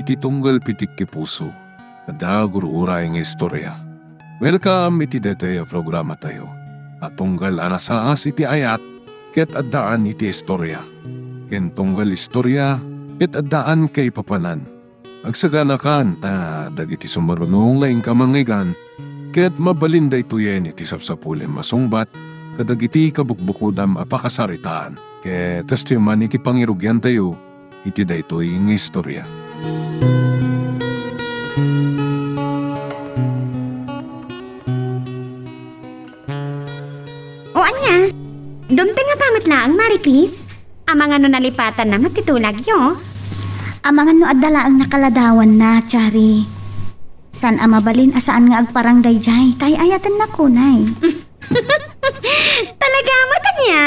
iti tunggal pitik ki puso. Ada guru-uray nga istorya. Welcome iti detaya programa tayo. At tunggal anasaas iti ayat, ket addaan iti istorya. Ken tunggal istorya, ket addaan kay papanan. Agsaganakan ta dagiti sumarunong laing kamangigan, ket mabalinda ituyen iti sapsapulen masungbat, kadagiti kabukbukudam apakasaritaan. Ket testiman iti pangirugyan tayo, iti daytoy nga istorya. O anya, dumte nga tamat laang, Mari Chris. Amang ano nalipatan na matitulag yo. Amang ano adala ang nakaladawan na, Chari. San amabalin asaan nga agparang dayjay, tay ayatan na kunay. Talaga mata niya.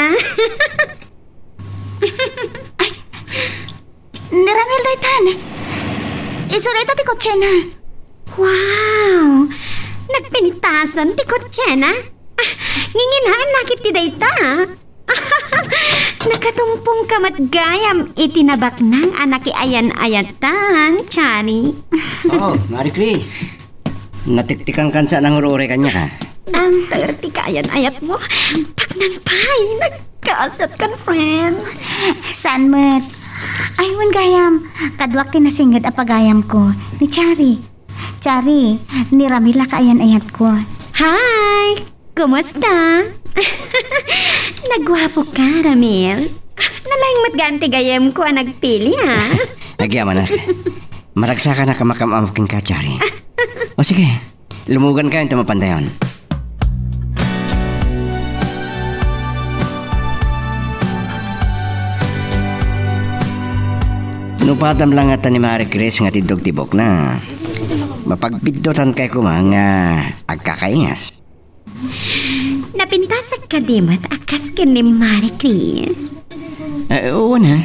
Ay, niramil daytan. Iso dayta ti kotse na. Wow! Nagpinitasan ti kotse na. Nginginaan nakit ti dayta. Nakatumpong kamat gayam itinabak ng anak ayan-ayatan, Chani. Oh, Mari Chris. Natiktikan kan sa nang urure kanya ka. Ang tagarti ka ayan-ayat mo. Pagnanpay, nagkasat kan, friend. Saan met? Aywan gayam, kadwak tinasingad apagayam ko. Ni Chari. Chari, niramila ka ayan-ayat ko. Hi! Kumusta? Nagwapo ka, Ramil. Nalayang matganti gayam ko ang nagpili, ha? Nagyaman na. Maragsa ka na kamakam-amaking ka, Chari. O sige, lumugan ka yung tumapandayon. Nupatam lang ata ni Mari Chris nga tidog-tibok na. Mapagbidotan kay ko mga agkakaingas. Napintasag ka di mat akas ka ni Mari Chris. Oo na.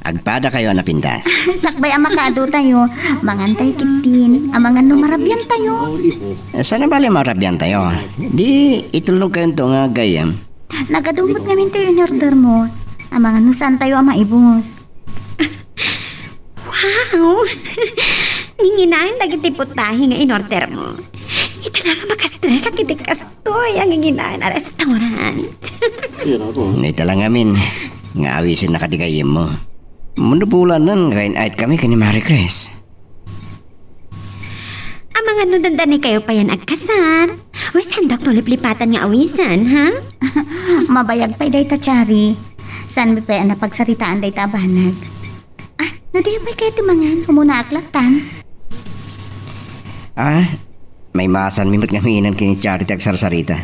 Agpada kayo napintas. Sakbay ang makado tayo, mangantay kitin, amangan numarabyan tayo. Sana bali marabyan tayo. Di itulog kayo ito nga gayam. Nagadumot ngamin tayo in order mo, amangan nusan tayo ang maibus. Wow! Nginginahin nagitipot tahi nga in-order mo. Italaga makastra ka kitikastoy ang nginginahin na restaurant. Ito lang amin. Nga awisin na katigayim mo. Munupulan nun, kain-ait kami kani Mari Chris. Ang mga nudandani kayo pa yan agkasar. O sandak to liplipatan nga awisan, ha? Mabayag pa'y day ta, Chari. San mi pa'y napagsaritaan day ta banag. Ah, nadayo pa'y kayo tumangan, humuna aklatan. Ah, may masan mimot nga miinan kini Charity ag sarsarita.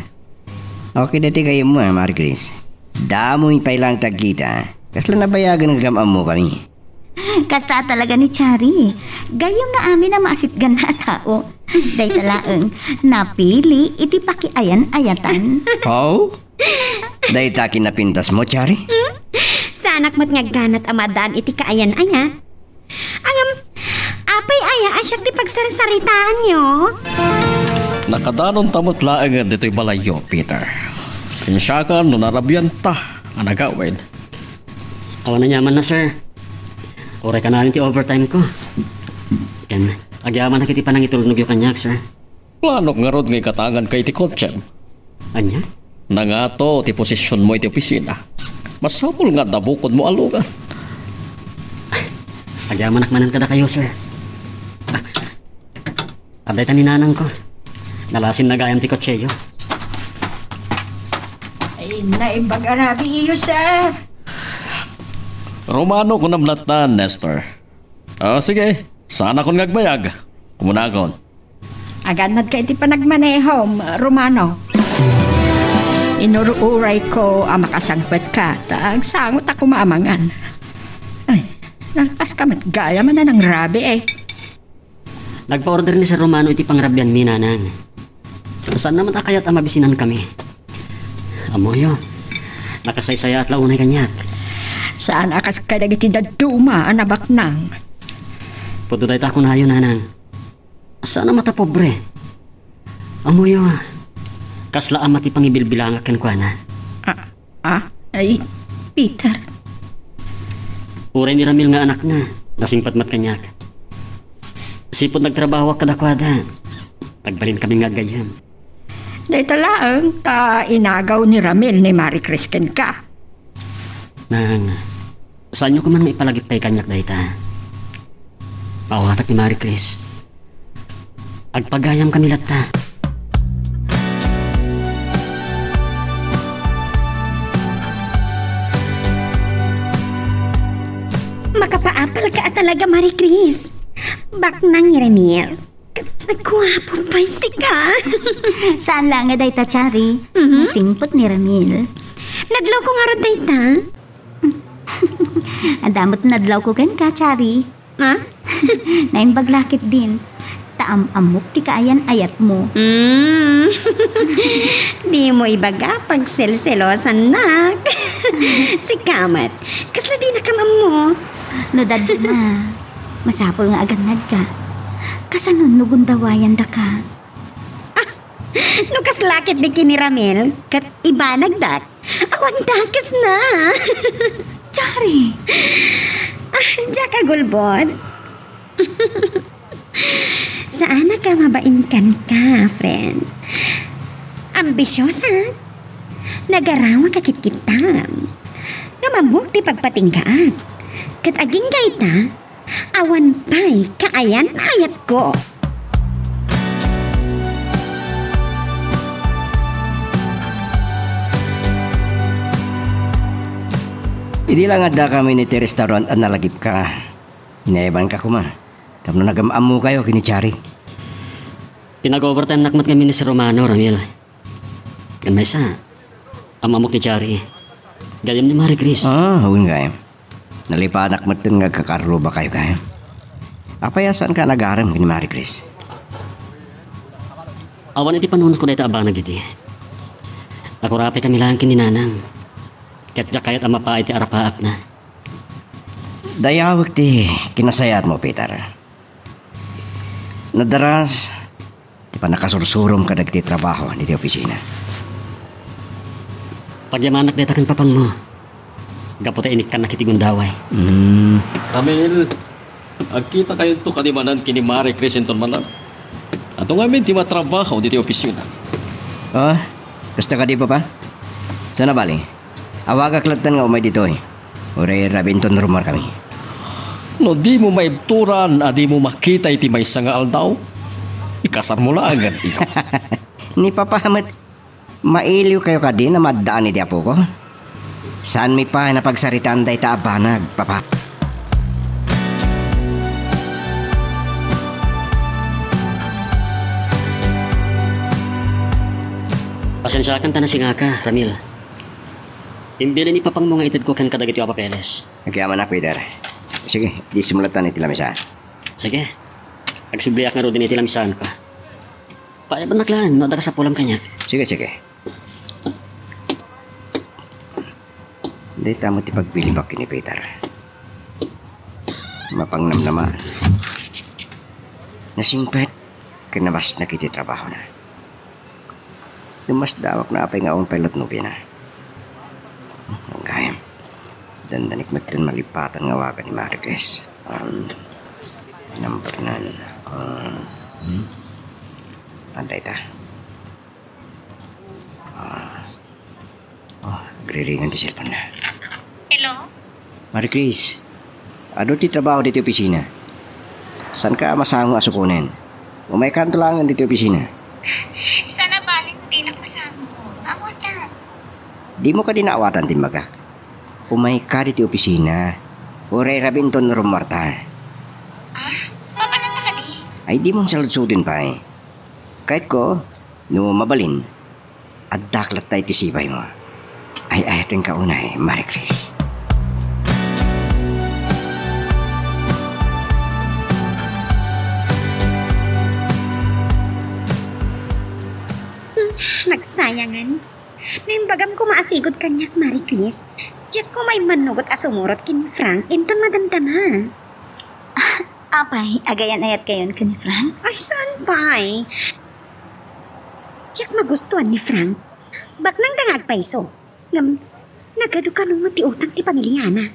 Okay dati kayo mo, Mari Chris. Damoy pa ilang tagkita. Kasla nabayagan ng gamam mo kami. Kasta talaga ni Chari. Gayong na amin ang maasitgan na tao. Day talaang napili iti pakiayan-ayatan. Oh? Day takin na pintas mo, Chari? Sanak mo't nga ganat amadaan iti kaayan-aya. Angam, apay aya asyak di pagsarsaritaan nyo. Nakadanon tamot laang dito'y balayo, Peter. Kinsyakan, no narabyan ta, ang nagawin. Awan na nyaman na, sir. Oray ka na rin ti overtime ko. Yan, agyaman na kiti pa nang itulnog yung kanyak, sir. Plano nga rod ngay katangan kay ti Kotchem. Anya? Nangato ti posisyon mo iti opisina. Masapul nga dabukod mo alugan. Agyaman nakmanan kada kayo, sir. Aday ta ni nanang ko. Nalasin na gayam ti kotseyo. Ay, naibag-arabi iyo, sir. Romano ko namlatan, Nestor. Sige, sana kong ngagbayag. Kumunakon. Aganad ka iti panagmaneho, Romano. Inururay ko ang makasangpet ka, tag sangot ako maamangan. Ay, nalakas kamat gaya man na ng rabi eh. Nagpa-order ni Sir Romano iti pangrabyan mi nanang. Saan naman takayat ang mabisinan kami? Amoyo, nakasaysaya at launay kanyak. Saan akas kadag iti daduma ang nabaknang? Puto tayo tako na yun, nanang. Saan ang mata pobre? Amoyo, kasla ang mati pangibilbilang akin ko, na. Ay, Peter. Uray ni Ramil nga anak na, nasing patmat kanyak. Sipod nagtrabaho kadakwada. Tagbalin kami nga gayam. Dito lang, inagaw ni Ramil ni Marie Chris ken ka. Nang, saan nyo ko man maipalagipay kanyak dahita? Pauhatak ni Marie Chris. Agpagayam kami latta. Makapaapal ka talaga, Marie Chris. Baknang ni Ramil. Nagkuhapo pa si ka. Saan lang nga dayta, Chari? Singpot ni Ramil. Nadlaw ko nga ron dayta. Ang damot nadlaw ko gan ka, Chari. Ha? Naimbaglakit din. Taam-amok ti kaayan ayat mo. Di mo ibaga pag sel-selosan nak. Si Kamat, kasla di nakamam mo. No, dad ma. Masapol nga agad ka. Kasanon nugundawayan da ka. No kaslakit di kini Ramil, kat iba nagdak. Awan dakas na. Chari. Diya ka gulbod. Saan ka mabainkan ka, friend? Ambisyosa. Nagarawa ka kitkitam. Namamuk di pagpatingkaat. Kat aging gaita, awan pa'y kaayan ayat ko. Hindi lang ada kami ni ti restaurant at nalagip ka. Inayaban ka kuma. Tapos nagamamu kayo kini Chari. Pinag-overtime nakmat kami ni si Romano, Ramil. Kan may isa, ang mamok ni Chari. Gayam ni Marie Chris. Huwag nga nalipanak mo itong nagkakarlo ba kayo kaya? Apaya saan ka nag-aram kini Marie Chris? Awan iti panunos ko na ito abang nagiti. Nakurapi kami lang kininanang. Kayat ang mapa iti arapaak na. Dayawag ti kinasayat mo, Peter. Nadaras, di pa nakasursurom ka nagti trabaho ni ti opisina. Pagyamanak deta kan papang mo. Gaputa inik ka nakitigundaway. Ramil, agkita kayo to kanimanan kini Marie Crescenton malam. Ato nga min ti matrabaho dito opisina. Oh, gusto ka di pa? Sana bali? Awag aklatan nga umay dito eh. Ure rabinton rumar kami. No di mo maibturan, di mo makita iti may sanga aldaw. Ikasar mo lang agad ito. Ni papahamat, mailiw kayo ka din na madaan iti apo ko. Saan mi pa napagsaritaan day taabanag, papa? Pasensyakan ta na si nga ka, Ramil. Imbili ni papang mga itid ko kan kadagiti wa papeles. Nagyaman na, Peter. Sige, di simulatan iti lamisa. Sige. Agsubliak nga ro din iti lamisan ko. Paiban naklaan, no ka sa pulam kanya. Sige. Hindi tamo ti pagbilibak ni Peter. Mapangnamnama. Nasimpet, kinabas na kiti trabaho na. Lumas dawak na apay nga akong pilot nubya na. Ang gayam. Dandanik matin malipatan nga wagan ni Marquez. Number nan. Panday ta. Griringan ti cellphone na. Hello? Marie Chris, ano ti trabaho dito opisina? Saan ka masang asukunin? Umay kantulangan dito opisina. Sana balin din ang kasama mo. Awatan. Di mo ka dinaawatan timbaga. Umay ka dito opisina. Uray rabinton rumarta. Papanan na ka di? Ay di mong saludsudin pa eh. Kahit ko, no mabalin, at daklat tayo tisibay mo. Ay ayatin ka unay, Marie Chris. Nagsayangan. Naimbagam ko maasigod kanyak, Marie Chris. Diyak ko may manugot asumurot kini Frank. Inton madamdama. Apay, agayan ayat kayon ka ni Frank? Ay, saan pa eh? Diyak magustuhan ni Frank. Bak nang dangag paiso. Nagado ka nung mati utang ti pamilyana.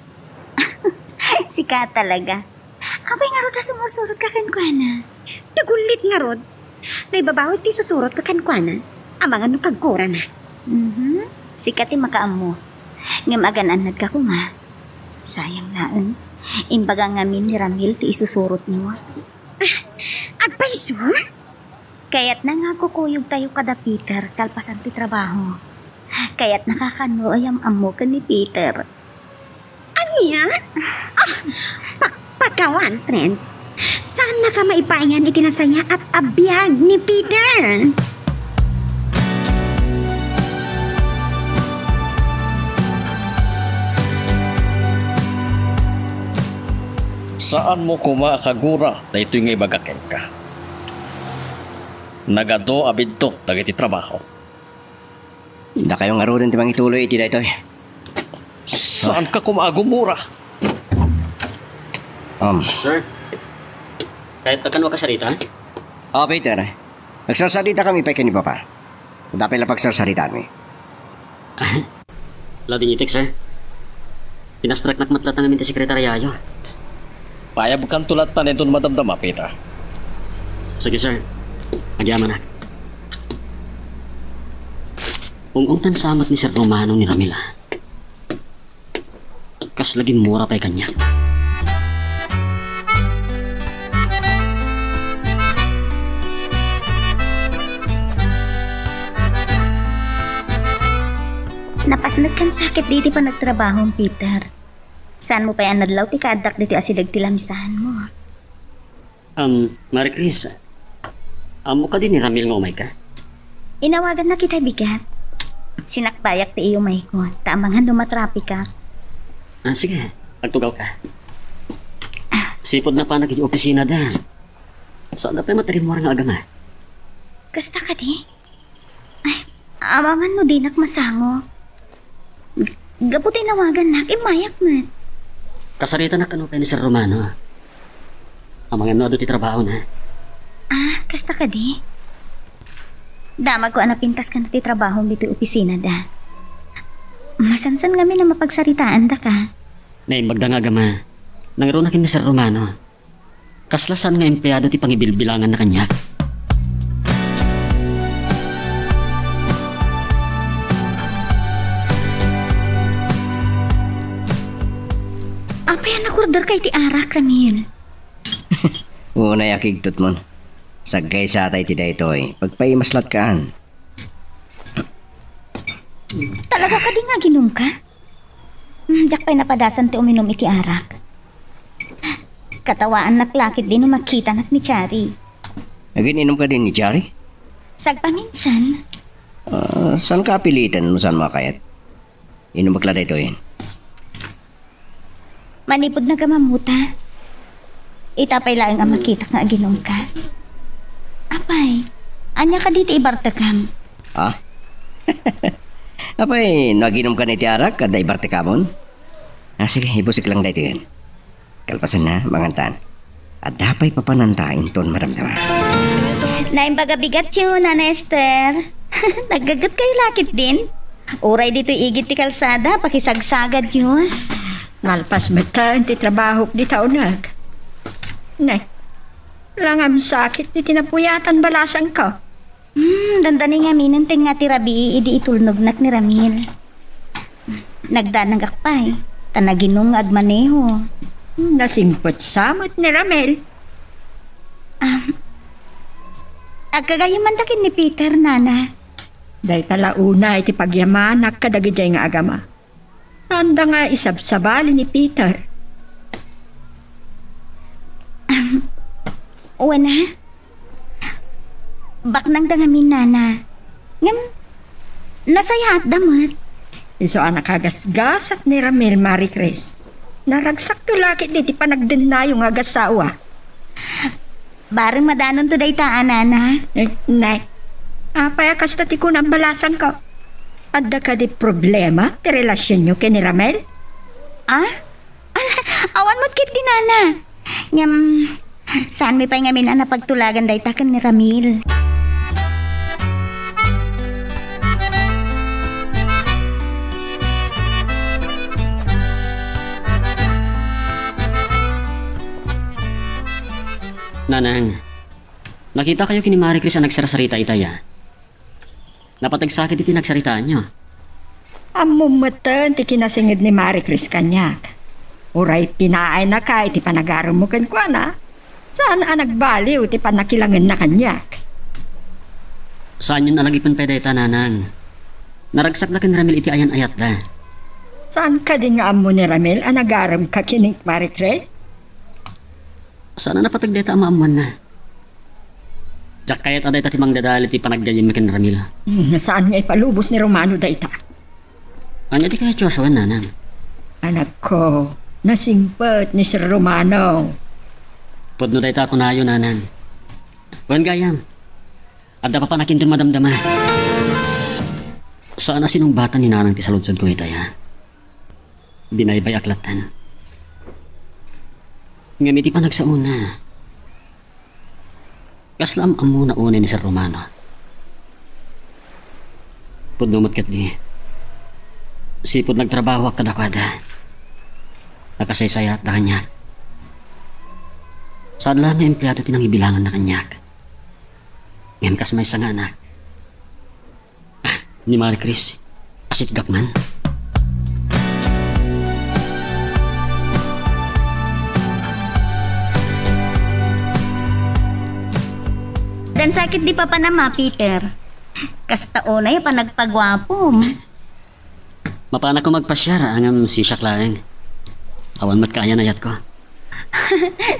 Sika talaga. Abay nga rod na sumusurot ka kan kuana. Dagulit nga rod. Naibabawit ti susurot ka kan kuana. Amang ano kagkura na. Sikat makaamo. Ngam agananad ka ko nga. Sayang laeng. Imbaga ngamin ni Ramil ti isusurot niyo. Agpay sur? Kaya't na nga kukuyog tayo kada Peter kalpasan ti trabaho. Kaya't nakakano ayam amo ka ni Peter. Anya? Pagkawan, friend. Saan na ka maipayan itinasaya at abiyag ni Peter? Saan mo kumakagura na ito'y ngay bagakin ka? Nagado abidto dagiti trabaho. Da kayo nga rin timang ituloy iti daytoy. Saan ka kumagumura? Sir, kahit takan makasarita, Peter. Nagsasalita kami pa ni Papa. Dapat lang pagsasalitaan mo. Lading itik, sir. Pinastrak nakmatlatan namin ti sekretaryayo. Payab kang tulat na nito madamdama, Peter. Sige, sir. Nagyaman na. Ungungtan samat ni Sir Romano ni Ramila. Kas laging mura pa'y kanya. Napasnag kan sakit diti pa nagtrabaho, Peter. Saan mo pa yan nadlaw ti kaadak diti asidag ti lamisahan mo? Marie Chris, amo ka din ni Ramil nga umay ka? Inawagan na kita bigat. Sinakbayak ti iyo may ko. Tamangan dumatrapi ka. Sige, pagtugaw ka. Sipod na pa nag-opisina da. Saan na pa matarim mo nga agama? Kasta ka di? Ay, awaman no dinak masango. Gaputi nawagan nak, imayak mo. Kasarita na kano ni Sir Romano. Ang mga ano ti trabaho na. Kasta ka di? Damag ko pintas ka na ti trabaho dito opisina da. Masansan kami na mapagsaritaan da ka. Naimbagda nga agama. Nangaro na kin ni Sir Romano. Kaslasan nga empleyado ti pangibilbilangan na kanya. Apa yan nakordar kay ti arak, Ramil? Una yakigtot mo. Sagay sa atay ti daytoy. Pagpaimaslat kaan. Talaga ka di nga ginom ka? Diyak pa'y napadasan ti uminom iti arak. Katawaan naklakit din no makita nak ni Chari. Nagininom ka din ni Chari? Sagpaminsan. Saan ka pilitan mo saan makayat? Inom bakla daytoy. Manipod na kamamuta. Itapay lang ang makita nga ginom ka. Apay, anya ka dito ibartakam. Apay, naginom ka ni Tiarak kada ibarte kamon? Sige, ibusik lang dito yan. Kalpasan na, mangantan. At dapay papanantain ton maramdaman. Naimbaga bigat yun, Nana Esther. Naggagat kayo lakit din. Uray dito igit ti kalsada, pakisagsagad yun. Nalpas metan ti trabaho di taunag. Nay, langam sakit ti tinapuyatan balasan ko. Dandani nga minanteng nga ti Rabi idi itulnognak ni Ramil. Nagdanag akpay, tanaginom nga agmaneho. Nasimpot samot ni Ramel. Agkagayaman dakin ni Peter, Nana. Day kalauna iti pagyamanak kadagijay nga agama. Sanda nga isabsabali ni Peter. Wana? Baknang dangamin, Nana. Ngam, nasayat damat. Iso anak hagasgasat ni Ramil Marie Chris. Naragsak to lakit di panagdinayo nga gasawa. Bareng madanon to day taan, Nana. Nay, apay kasta ti kunang balasan ko. Adda ka di problema ti relasyon nyo kay ni Ramel? Awan mo't kit di, Nana. Ngam, saan may pa'y ngamin na pagtulagan day takan ni Ramil? Nanang, nakita kayo kini Marie Chris ang nagsarasarita itaya. Napatagsakit iti nagsaritaan nyo. Amumatan ti kinasingid ni Marie Chris kanyak. Uray pinaay na ka iti panagaram mo kan kwa na. Saan ang nagbaliw ti panakilangan na kanyak? Saan yun alagipon pedeta, Nanang? Naragsak na kin Ramil iti ayan ayat da. Saan ka din nga amo ni Ramil ang nagaram ka kining Marie Chris? Saan na napatagdeta ang maamuan na? Diyak kayat aday tatimang dadali ti panagdayim kin Ramil. Saan nga ipalubos ni Romano da ita? Anya ti kaya tiyosawan, Nanang? Anak ko, nasingpet ni Sir Romano. Pudno day ta ako na yun, Nanang. Wan gayam. Adda pa panakin dun madamdama. Saan na sinumbatan ni Nanang ti saludsod ko itaya? Binaybay aklatan. Ngamiti pa nagsauna. Kaslam ang muna una ni Sir Romano. Pudno matkat di. Sipod nagtrabaho ak kadakada. Nakasaysaya at na kanyak. Saan lang may empleyado tinang ibilangan na kanyak. Ngayon kas may isang anak. Ni Marie Chris, asit gakman. Dan sakit di pa panama, Peter. Kasta unay pa nagpagwapom. Mapana ko magpasyara ang si Shaklaeng. Awan mat kaya na yat ko.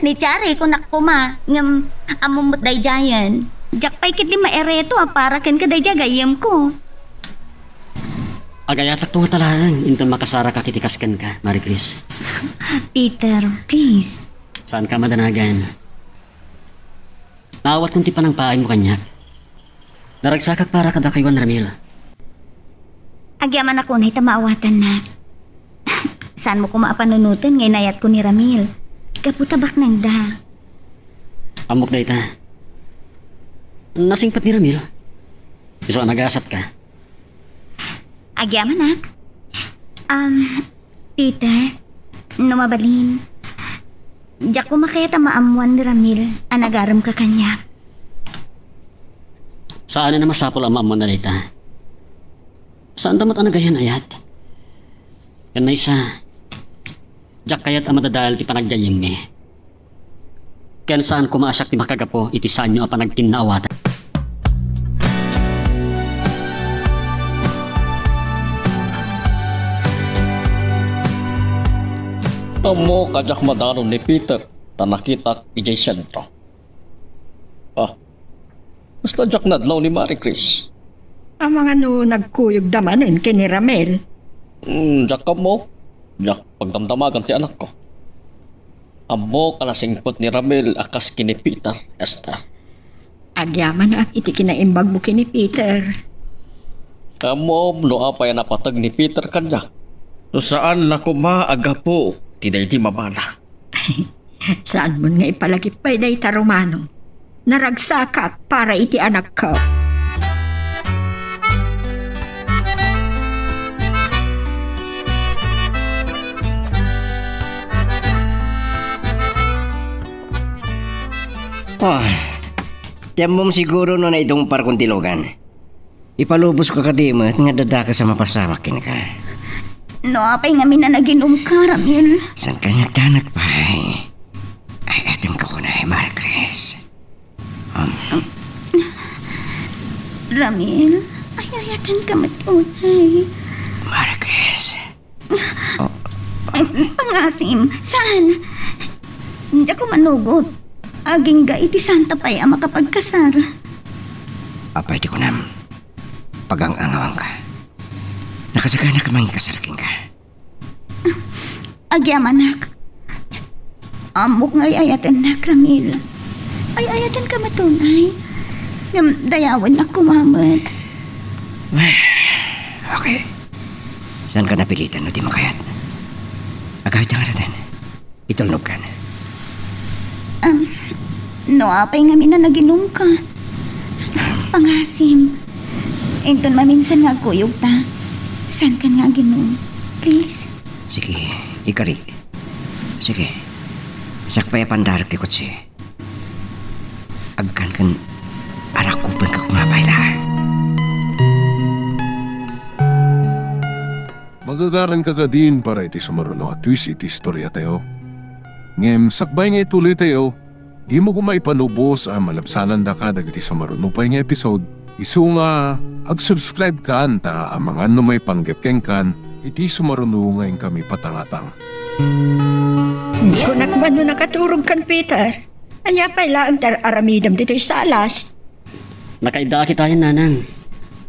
Ni Chari ko nakpuma. Ngam amumot day jayan. Jak pay kit di maereto para ken kaday jagayem ko. Agayatak to talaang inton makasara ka kitikasken ka, Marie Chris. Peter, please. Saan ka madanagan? Naawat kong tipa ng paay mo kanyak. Naragsakak para kada kaywan Ramil. Agyaman ako na maawatan na. Saan mo ko maapanunutan ngay nayat ko ni Ramil? Kaputabak nang da. Amok na ita. Nasingpat ni Ramil. Gusto ka nag-aasap ka? Agyaman nak. Peter, numabalin. Diyak ko makayata maamuan ni Ramil ang nagaram ka kanya. Saan na masapol ang maamuan na ita? Saan damat ang nagayan ayat? Yan na isa. Diyak kayat ang madadal ti panagdayim me. Ken saan kumaasak ti makagapo iti sanyo ang panagkinaawatan. Amo kajak madaron ni Peter tanakitak ijay sentro. Basta jak nadlaw ni Marie Chris. Ang mga nagkuyog damanin kini Ramil. Jak ka mo. Jak pagdamdamagan ti anak ko. Amo kalasingpot ni Ramil akas kini Peter, Esther. Agyaman at iti kinaimbag mo kini Peter. Amo no apay napatag ni Peter kanyak. No saan na kumaaga po, tiday di mabala. Saan mo nga ipalagipay day ta Romano? Naragsaka para iti anak ko. Tiyam mo siguro no na itong parkuntilogan. Ipalubos ko kadima at nga dadaka sa mapasamak kin ka. No, apay nga minanaginom ka, Ramil. San ka nagtanak pa ay ating ka na Marie Chris. Ramil, ay ayatan ka matunay. Marie Chris. Pangasim, saan? Hindi ko manugot. Aging ga iti santa pa'y ang makapagkasar. Apay di ko nam. Pagang-angawang ka. Nakasagana ka mangi kasaraking ka. Agyamanak. Amok nga'y ayatan na, Ramil. Ay ayatan ka matunay. Dayawan na kumamat. Okay. Saan ka napilitan o di makayat? Agad ang aratan. Itulnog ka na. No, apay nga minanaginom ka. Pangasim. Enton maminsan nga kuyog ta. Saan ka nga ginom? Please. Sige, ikarik. Sige. Sakpay pandarap ti kutsi. agkan kan anak ko pa ka kumapay la. Magagaran ka din para iti sumaruno at twist iti istorya tayo. Ngem sakbay nga ituloy tayo, di mo kumaipanubos ang malabsanan da ka dagiti sumaruno pa nga episode. Isu nga, ag-subscribe ka anta ang mga may panggapkeng kan, iti sumaruno ngayon kami patangatang. Kung nakman no nakaturog kan, Peter, anya pa ilang aramidam dito'y salas. Nakaida kita yan, nanang.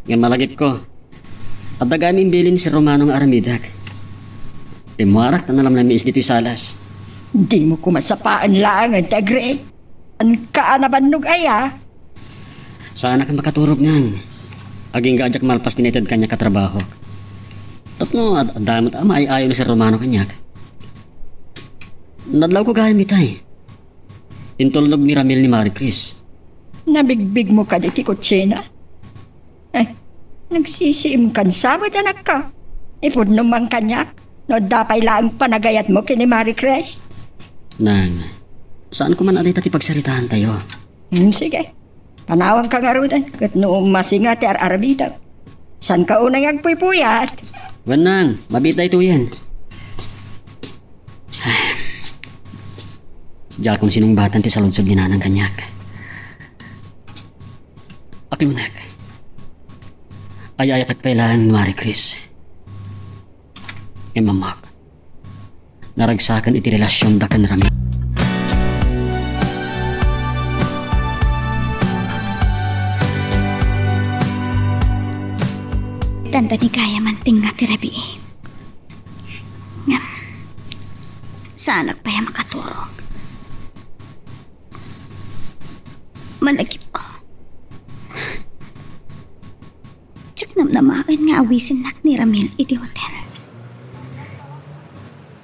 Nga malagip ko. At dagami bilin si Romano ng aramidak. Limarak na nalam namin is dito'y salas. Di mo kumasapaan lang ang tagre. Ang kaanabannog aya. Sana ka makaturog ngang. Aging gajak malpas tinated kanya katrabaho. Tapno, at damot ama ay ayaw na si Romano kanyak. Nadlaw ko gaya mitay. Intulog ni Ramil ni Marie Chris. Nabigbig mo ka diti kutsina. Nagsisiim kan sabot anak ka. Ipod numang kanyak. No dapay lang panagayat mo kini Marie Chris. Nang, saan ko man aday tati pagsaritahan tayo? Sige. Panawang ka nga rudan. Kat noong masinga ti arabita. San ka unang agpuypuyat? Wanang, mabitay ito yan. Diya kung sinong batan ti sa lunsod ginanang kanyak. Aklunak. Ayayat at kailangan Marie Chris. Mamak. Naragsakan iti relasyon da kan Rami. Tanda ni kaya manting nga tirabi. Ngam, saan nagpaya makaturog? Malagip ko. Tsak namnamaan nga awisin nak ni Ramil iti hotel.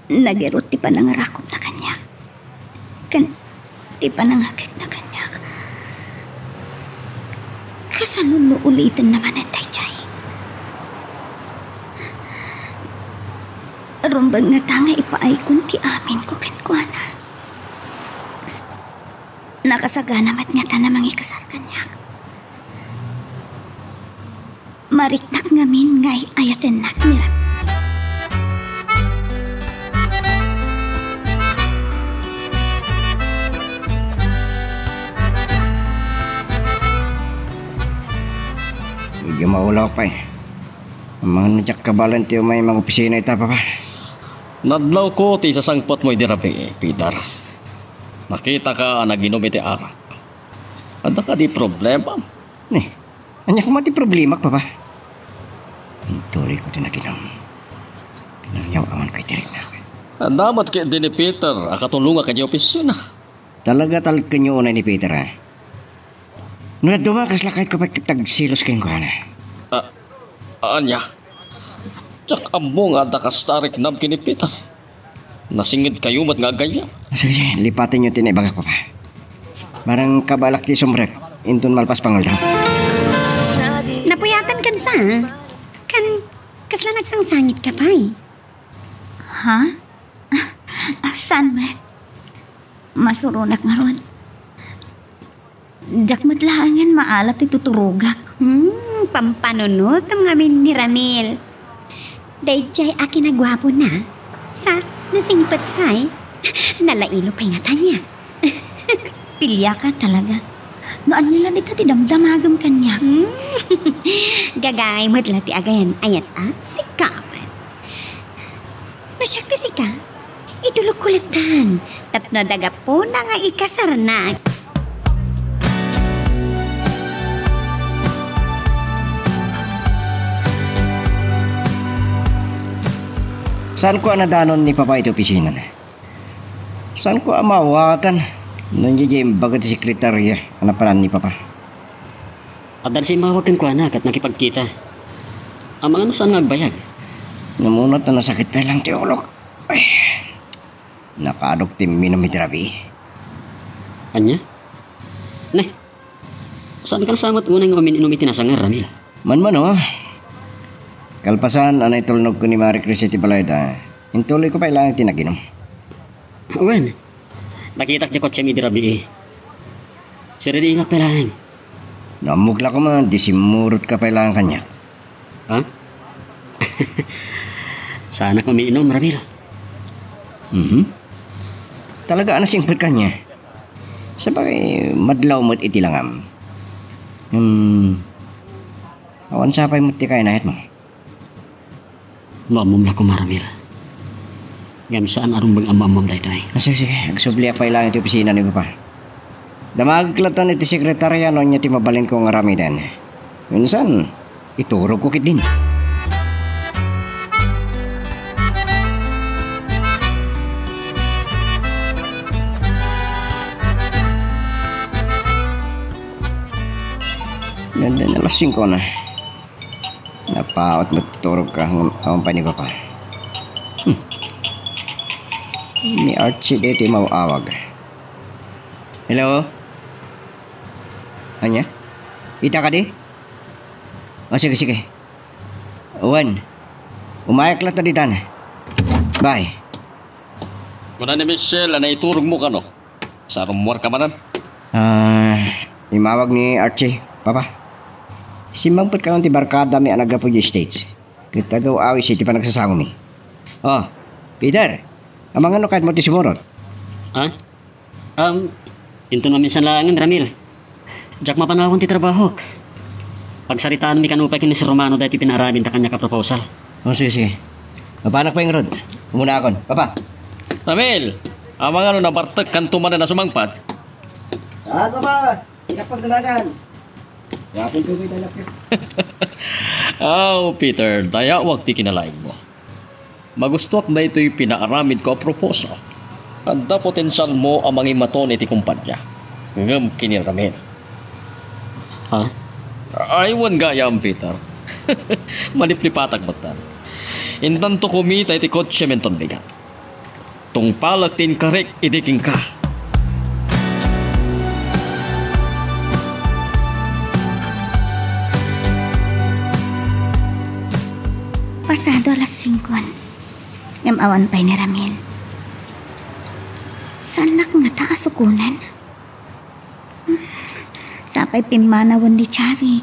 Nagirot ti panangarakop na kanya. Ti panangakit na kanya. Kasanun mo ulitin naman ang taychay. Rumbang nga tanga ipaay kung ti amin ko kenkwana. Nakasaganamat nga ta namang ikasar kanya. Mariknak ngamin ngay ayaten nak ni Ramil. Medyo maulaw pa Ang mga nadyak kabalan tiyo may mga opisina ita pa. Nadlaw ko ti sasangpot mo idirabi, Peter. Nakita ka na ginom iti arak. Ada ka di problema. Anya ko mati problema pa. Tuloy ko tinaginom. Pinangyaw aman kay tirik na ako. Damat kay din ni Peter, akatulungan ka di opisina. Talaga kanyo una ni Peter ha. Nung dumakas lakay ko pa tagsilos kayong kuhana. Anya? Tsak amo nga da ka starik nab kini Peter. Nasingid kayo mat nga gaya. Sige, lipatin nyo tinibagak pa. Marang kabalak ti sombrek. Intun malpas pangaldaw. Napuyatan kan sa? Kasla nagsangsangit ka pa Ha? Saan man? Masurunak nga ron. Diyak matlaangan maalap ti tuturugak. Pampanunot ang ngamin ni Ramil. Dayjay akin nagwapo na. Sa nasingpat pa'y. Nalailo pa nga tanya. Pilya ka talaga. Noan nila dito ti damdamagam kanya. Gagay mo't lati agayan ayat sikapan. Masyak ti sika. Itulog kulatan. Tapno daga po na nga ikasarnak. Saan ko anadanon ni Papa ito opisina na? Saan ko amawatan? Nandiyan bagat si sekretarya. Anapalan ni Papa. At dahil si mawagan ko anak at nakipagkita. Ang mga saan nagbayag? Namunot na nasakit pa lang teolog. Ay, nakaadok tim minomiterapi. Anya? Ne, saan ka nasamot unang umin-inum itinasangar, Ramil? Man, kalpasan, anay tulnog ko ni Marie Chris iti balayda. Intuloy ko pa ilang tinaginom. Uwan, nakitak di kotse mi dirabi Sir, di ingat lang. Namugla ko man, disimurot ka pa lang kanya. Ha? Sana ko umiinom, Ramil. Talaga anasingpot kanya. Sabagay, madlaw mo't itilangam. Awan sapay mo't ti kayo nahit mo. Maamom lang ko, Maramil. Ngam saan arong bang amamom dahil tayo? Sige, agsubli pa ilang iti opisina ni Papa. Damagklatan iti sekretarya no niya ti mabalin ko nga ramidan. Minsan, iturog ko kit din. Ganda na lasing ko na. Napaot matutulog ka ang pa ni Papa. Ni Archie dito mauawag. Hello? Anya? Ita ka di? O sige. Uwan. Umayak lang taditan. Bye. Kuna ni Michelle, na iturog mo ka no? Sa rumor ka manan? Imawag ni Archie, Papa. Simampot ka ng ti barkada may anaga po yung States. Kita gaw awis iti pa nagsasamo mi. Oh, Peter. Amang ano kahit mo ti sumurot? Ha? Ito na minsan lang, Ramil. Jack mapanawon ti trabaho. Pagsaritaan mi kanupay kini si Romano dahil pinarabin ta kanya ka proposal. Oh, sige. Mapanak pa yung rod. Umuna akon. Papa. Ramil, amang ano na bartek kan tuman na sumangpat? Saan, Papa? Inapagdalagan. Wapin ko may dalap yun. Peter, daya wag ti kinalain mo. Magustuak na ito'y pinaaramid ko a proposal. Kanda potensyal mo ang mga imaton iti kumpanya. Ngam kini Ramil. Ha? Aywan gayam, Peter. Maliplipatag batan. Intanto kumita iti kotse menton bigat. Tung palak tin karek idiking ka. Pasado alas 5. Ngam-awan pa'y ni Ramil. Sanak nga taasukunan. Sapay pimanawan ni Chari.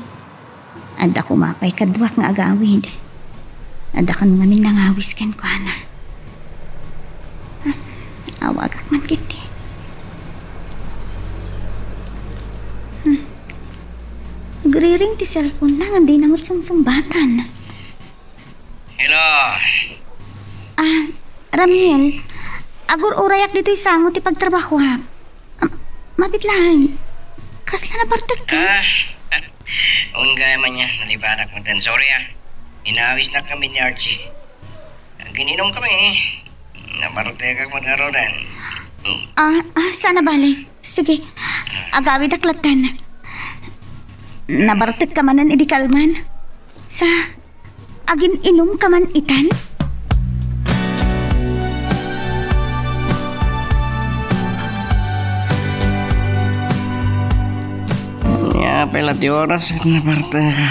Ada kumapay kadwak nga agawid. Ada ka nung amin nangawis kan ko, Ana. Awagak man kiti. Griring ti cellphone na nga di namot sumsumbatan. Hello. Ramil, agur urayak dito isango ti pagtrabaho ha. Mabit lang. Kasla na partek ka. Unggay man niya. Nalibadak mo din. Sorry Inawis na kami ni Archie. Gininom kami. Naparte ka magkaroon. Sana bali. Sige, agawid aklatan. Nabartek ka manan idikalman. Sa agin inom ka man itan? Ya, pala ti oras at naparte ka.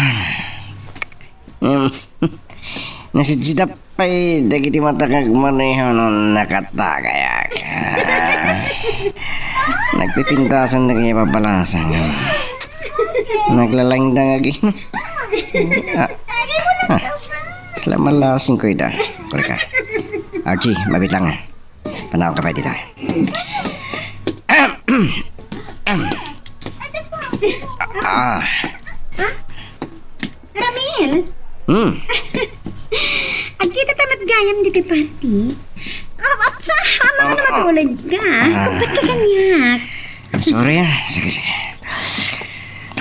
Nasidsidap pa'y dagiti matakag maneho nung nakatagaya ka. Nagpipintasan na kaya papalasan. Naglalangdang agin. Selamalasing ko ida. Kore ka. Archie, mabit lang. Panawag ka pa dito. Ramil! Agkita tamat gayam dito party. Sa mga na matulad ka. Kapat ka kanyak. Sorry Sige.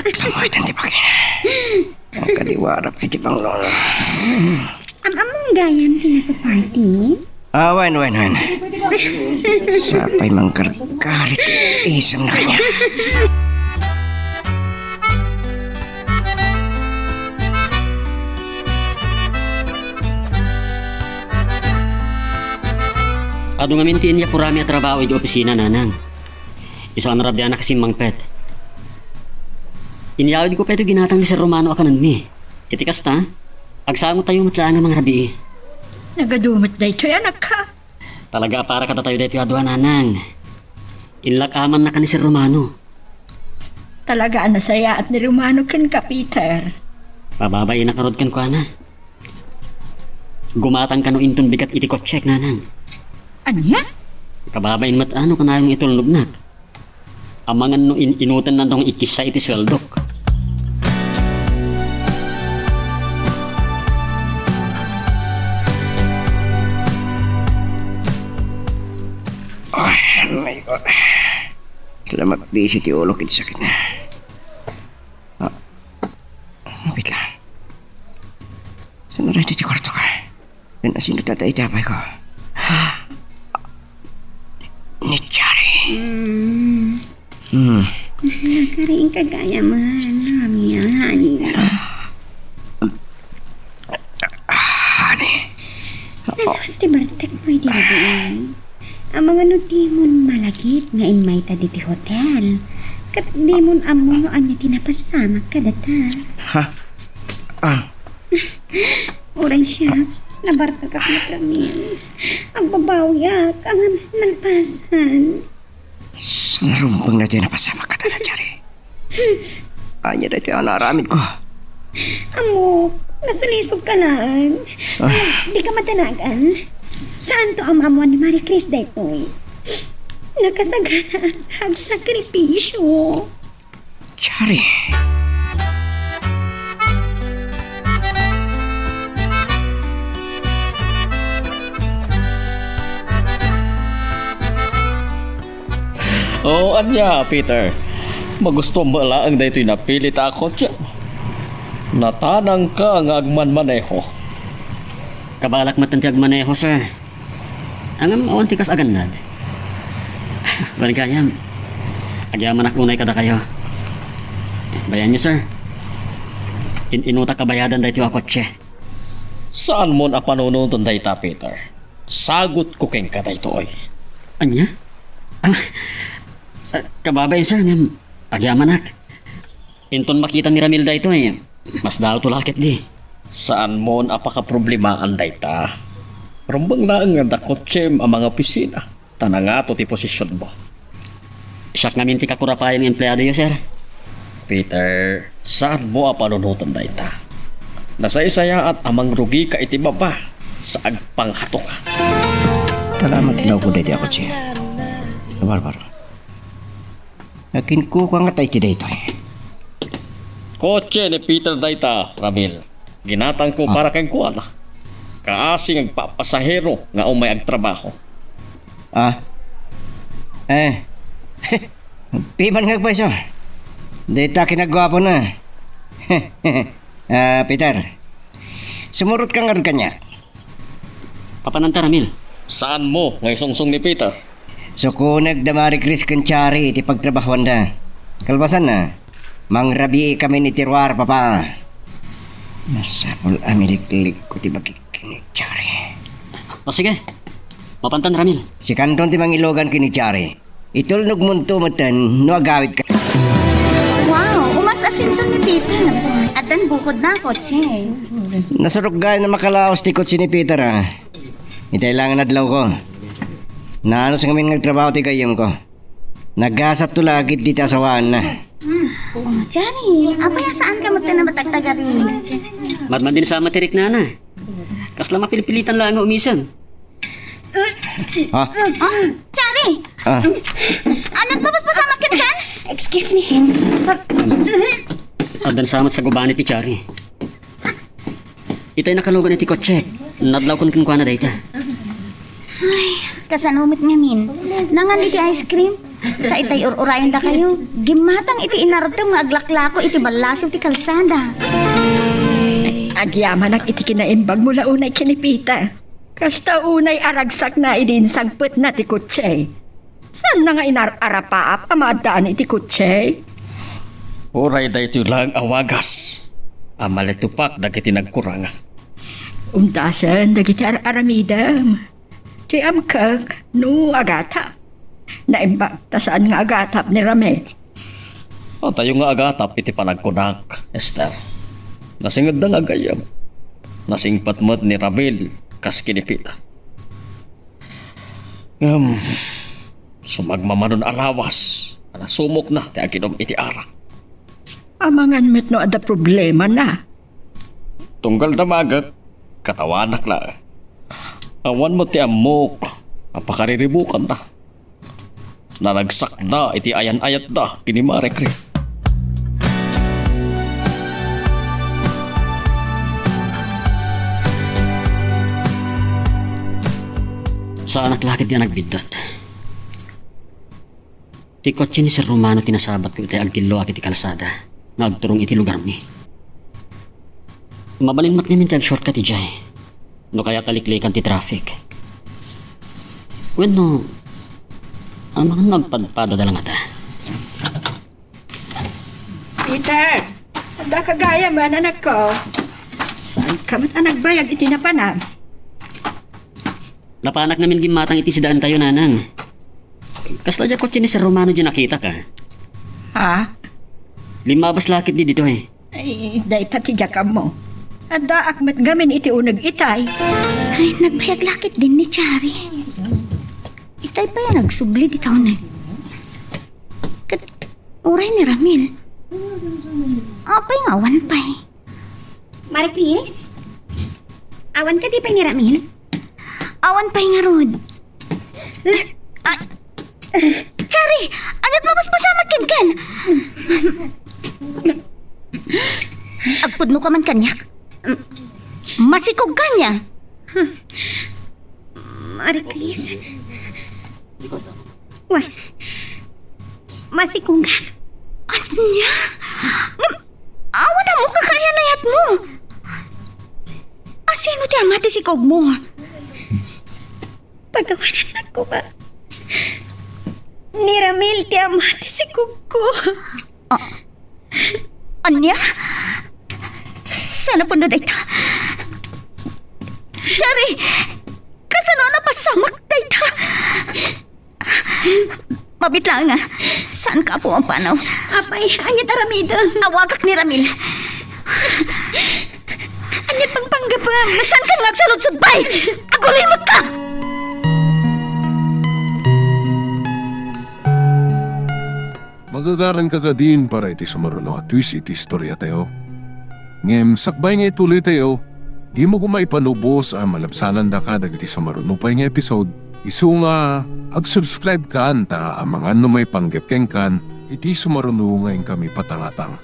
Lamuhitan di pa kina. Ang kaliwarap iti pang lolo. Among gayam tinapaparty? Wen. Sapay mangkarkarit isang na kanya. Ado nga mintiin niya purami at trabaho iti opisina, nanang. Isa ang narabya na kasi mangpet. Iniyawid ko pa ito ginatang ni Sir Romano akanan mi. Iti kasta, agsango tayo matlaan ng mga rabi. Nagadumot na ito, anak ka. Talaga para kada tayo dito adwa, nanang. Inlakaman na ka ni Sir Romano. Talaga nasaya at ni Romano ken ka, Peter. Pababay na karod kan ko na. Gumatang ka no inton bigat iti kotsek nanang. Anya? Kababain mat ano ka na yung itulnugnak. Amangan no inutan na tong ikisa iti swaldok. Oh my God. Salamat busy ti ulo kiti sakit na. Wait lang. Saan na rin ti kwarto ka? Yan asino tatay-tapay ko. Ni Chari. Nagkariing kagaya man namin yan. Honey. Nalawas ti Bartek mo di rabuin. Ang mga nutimon malagit nga imay ta di hotel. Kat di mon amo no anya tinapasama ka data. Ha? Uray siya, nabarta ka na Ramil. Ang babawyak, ang nalpasan. Saan narumpang na dyan napasama ka tata, Chari? Anya na dyan naramid ko. Amo, nasulisog ka lang. Di ka matanagan. Saan to ang amuan ni Marie Chris daytoy? Nakasagana ang hagsakripisyo. Chari. Oh, anya, Peter. Magusto mo lang daytoy napilit ako dyan. Natanang ka ang agman-maneho. Kabalak matanti agmaneho, sir. Ang awanti kas aganad. Baligayam. Agyaman akunay kada kayo. Bayan niyo, sir. Inuta kabayadan dayto ako kotse. Saan mo na panunutan dayta, Peter? Sagot ko keng ka daytoy. Anya? Kababay, sir. Agyaman ak. Inton makita ni Ramil dayto eh. Mas daw tulakit di. Saan mo na apakaproblimaan dayta? Rumbang na ang dakotsem ang mga opisina. Tanangato ti posisyon mo. Siyak namin ti kakurapayan ng empleyado yun, sir. Peter, saan mo panunutan dayta? Nasaysaya at amang rugi ka iti baba sa agpanghatok. Salamat daw ko dito ako siya. Barbaro. Akin ko nga tayo ti dito eh. Kotse ni Peter dayta, Ramil. Ginatang ko para kang kuwan. Kaasing agpapasahero nga umay agtrabaho. Piman nga pweso. Dita kinagwapo na. Peter. Sumurot ka nga kanya. Papananta, Ramil. Saan mo ngay sungsong ni Peter? So kunag damari Chris Kanchari iti pagtrabahuan da. Kalbasan na. Mangrabi kami ni Tirwar, papa. Nasapol amilik-lik ko ti Kanchari. O sige. Mapantan, Ramil. Si Kanton ti mangilogan Kanchari. Itulnog munto matan no agawid ka. Wow, umasasinsan ni Peter. At dan bukod na kotse. Nasurok gaya na makalaos ti kotse ni Peter ah. Itailangan adlaw ko. Naano sa ngamin nagtrabaho ti kayam ko. Nagasat to lagit di tasawaan na. Johnny, apaya saan ka magta na matagtaga rin? Madman din sa matirik na na. Kasla mapilipilitan lang ang umisan. Johnny! Anak mo, mas masamakin ka? Excuse me. Adan samat sa gubani ti Chari. Itay nakalugan iti kotse. Nadlaw kun kinukuha na dayta. Kasanumit nga min. Nangan iti ice cream. Sa itay urayan da kayo. Gimatang iti inartem nga aglaklako iti balasim ti kalsada. Agyaman ak iti kinaimbag mula unay kinipita. Kasta unay aragsak na idinsagpet na ti kutse. Saan na nga inararapaap amadaan iti kutse? Uray dayto lang awagas. Amalitupak dagiti nagkuranga. Untasan dagiti aramidam. Ti amkag no agatap. Naimbag ta saan nga agatap ni Ramel. O tayo nga agatap iti panagkunak, Esther. Nasingad na nga gayam. Nasingpatmat ni Ramel kas kinipita. Sumagmamanon alawas. Nasumok na ti aginom iti arak. Amangan met no ada problema na. Tunggal damagak, katawanak na. Awan mo ti amok, apakariribukan na. Naragsak na, iti ayan-ayat na, kini Marekre. Sa anak lakit niya nagbidot. Ti kotse ni Sir Romano tinasabat ko iti agkilo akit iti kalsada. Nagturong iti lugar mi. Mabalin mat nimin tag shortcut ijay. No kaya taliklikan ti traffic. Bueno, ang mga nagpadpada dalang ata. Peter, ada kagaya man anak ko. Saan ka mat nagbayag iti napanam? Napanak namin gimatang iti sidaan tayo nanang. Kasla dya kotse ni Sir Romano dyan nakita ka. Ha? Limabas lakit di dito eh. Ay, day pati jakam mo. Ada akmat gamin iti unag itay. Ay, nagbayag lakit din ni Chari. Itay pa yan nagsubli di taon eh. Uray ni Ramil. Apay nga, awan pa eh. Marie Chris? Awan ka di pa ni Ramil? Awan pa nga, Rod. Chari, anyat mapaspasamat kan? Agpudno ka man kanyak. Masikog kanya. Marie Chris? Wan, masikong ka? Anya? Awan na mo kakaya na yat mo. Asino ti amati sikog mo? Pagawanan ako ba? Ni Ramil ti amati si Kuko. Anya? Sana po na dayta. Chari, kasano na pasamak dayta? Mabitlang nga, saan ka po ang panaw? Apay, anyat aramida. Awagak ni Ramil. Anyat pang panggapam. Saan ka nagsalod-sud bay? Agulay mo ka! Magagaran ka ka din para iti sumarulo at twist iti istorya tayo. Ngem, sakbay nga ituloy tayo, di mo kumaipanubos ang malabsanan da ka dagiti sumarulo pa nga episode. Isu nga, ag-subscribe ka anta ang mga may panggepkeng kan, iti sumarulo ngayon kami patangatang.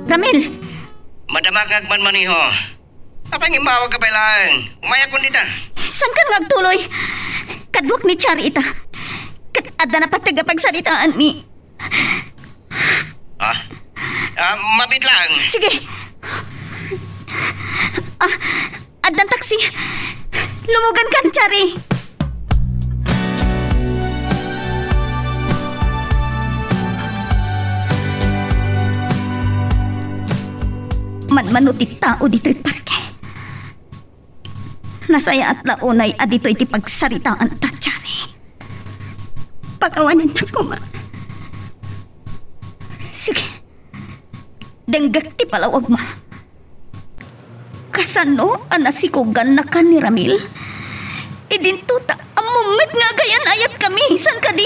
Ramil! Madamagag man maniho. Apang imawag ka pa lang. Umaya ko dita. Saan ka nagtuloy? Kadwak ni Chari ita. Ada na patagapagsaриtaan ni... Mabit lang. Sige. Adang taksi. Lumugan kan, Chari. Manmanutit tao dito'y parke. Nasaya at launay adito iti pagsaritaan ta, Chari. Pagawanan ako ma. Sige. Denggak ti palawag ma. Kasano anasikugan na ka ni Ramil? Idintuta amumit nga gayan ayat kami. San ka di?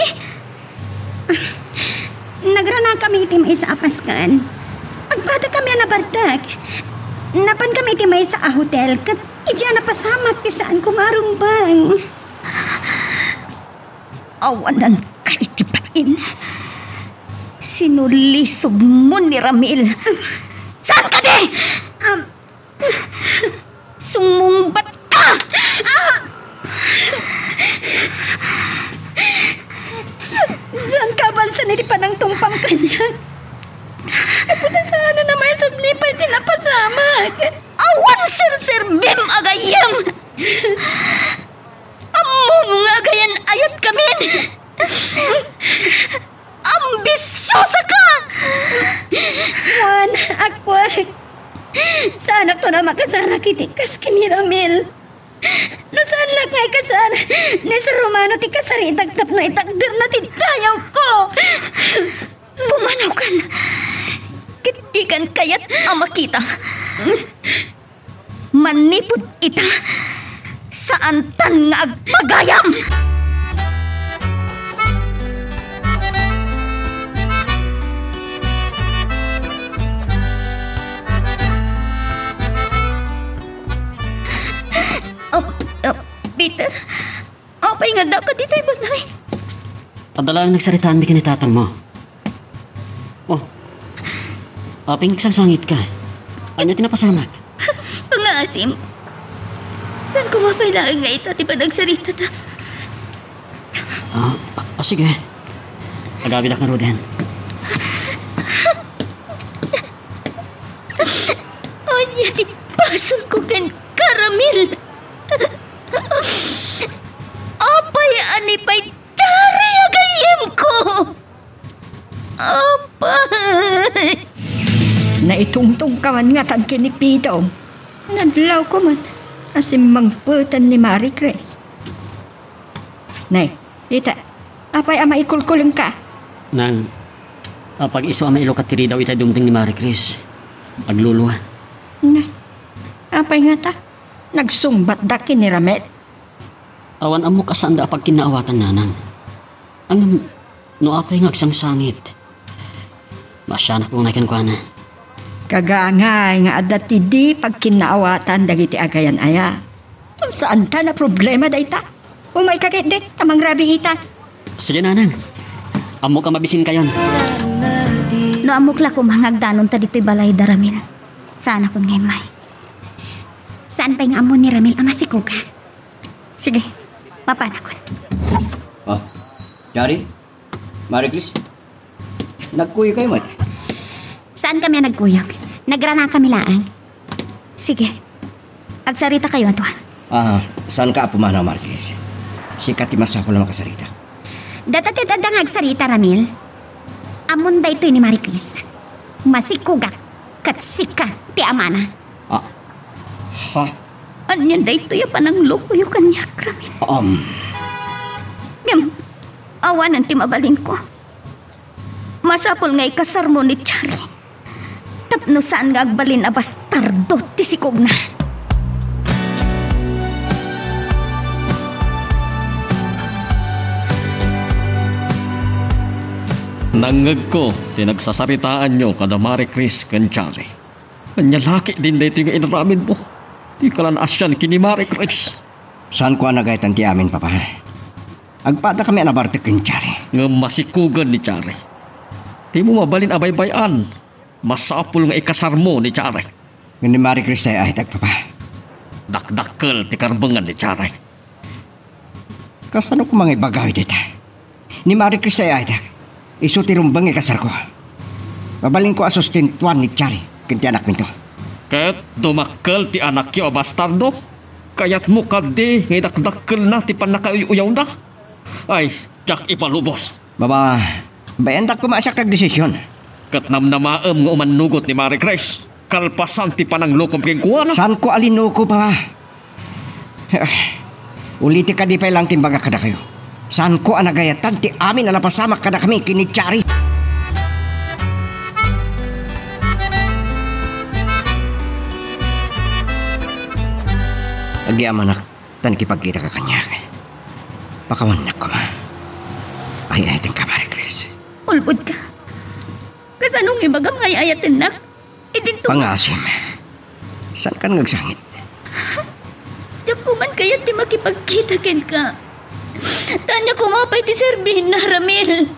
Nagrana kami iti may sa apaskan. Agpata kami na bartak. Napan kami iti may sa hotel. Kat idya napasamat ti saan kumarumbang. Awanan ka itipain. Sinulisog mo ni Ramil. Saan ka di? Sumungbat ka! Diyan ka balsan iti panang tumpang kanya. Kaputa sana na may sublipay tinapasamak. Awan sir bim agayam! Among nga gayan ayat kamin! Ambisyosa ka! Juan, akwag. Sana to na makasarak iti kas kini Ramil. No saan na kay kasana ni Sir Romano ti kasaritag tapno itagder na ti dayaw ko. Pumanaw kan. Kitikan kayat amakita. Manipod ita. Saan tan nga agpagayam? Peter, apay nga daw ka dito ibanay. Adala ang nagsaritaan mi kinitatang mo. Oh, aping sangit ka. Anya tinapasamak? Mga asim, saan ko mapailaan nga ito, di ba nagsarita ta? Sige. Agabi na ka, Ruden. Anya, di pasol ko kan karamil. Apay anipay Chari agayem ko. Apay. Naitungtong ka man nga tan kinipito. Nadlaw ko man. Asim mangputan ni Marie Chris. Nay, dita. Apay ama ikulkulong ka. Nang, pag iso ama ilokat kiri daw itay dumting ni Marie Chris. Agluluwa. Na, apay nga ta. Nagsumbat dakin ni Ramel. Awan amo kasaan da pag kinaawatan nanang. Ang no apay ngagsang sangit. Masya na kung nakin kwa na. Kagangay nga adati di pag kinaawatan dagiti agayan aya. Saan ta na problema dayta? Umay kagit dit tamang rabi ita. Sige nanang. Amo ka mabisin kayon. No amok la kumangagdanon ta dito'y balay da Ramil. Saan akong ngimay? Saan pa yung amo ni Ramil ama si Kuga? Sige, papanakon. Oh, Chari? Marie Chris? Nagkuyo kayo, mat? Saan kami nagkuyog? Nagrana kami laang. Sige, agsarita kayo ato. Saan ka pumanaw, Marquez? Sikat imasa ko lang makasarita. Datatid adang agsarita, Ramil. Amon da ito'y ni Marie Chris. Masikugak kat sikat ti amana. Ha? Anyan da ito'y pananglo kuyo kanya, Ramil. Ngam, awanan ti mabalin ko. Masapol nga ikasar mo ni Chari. Tapno saan nga agbalin a bastardo ti sikog na. Nangag ko, tinagsasaritaan nyo kada Marie Chris Kanchari. Kanyalaki din dito yung inaramin mo. Di ka lang asyan kini Marie Chris. Saan ko anagaytan ti amin, papa? Agpata kami anabarte Kanchari. Nga masikugan ni Chari. Di mo mabalin abay-bayan. Masapul nga ikasar mo ni Chari. Nga ni Marie Chris tayo ahitag, papa. Dakdakkel ti karbangan ni Chari. Kasano ko mga ibagaw dito? Ni Marie Chris tayo ahitag. Isu tirumbang ikasar ko. Babalin ko asustentuan ni Chari. Kinti anak minto. Ket dumakkel ti anak yo bastardo. Kayat mo kadi nga dakdakkel na ti panakauyaw na. Ay, jak ipalubos. Baba, bayandak ko maasyak kag desisyon. Ket namnamaem nga umanugot ni Marie Chris. Kalpasan ti pananglokom keng kuha na. Saan ko alinuko pa? Uliti ka di pa lang timbaga kada kayo. Saan ko anagayatan ti amin na napasamak kada kami kini Chari. Agyamanak, tan kipagkita ka kanya. Pakawanak ko ma. Ay ayatin ka, Marie Chris. Ulbod ka. Kasanong ibagam ngay ayatin nak? Idinto. Pangasim. Saan ka nagsangit? Diyakuman kaya ti makipagkita ken ka. Tanya kumapay ti serbihin na Ramil.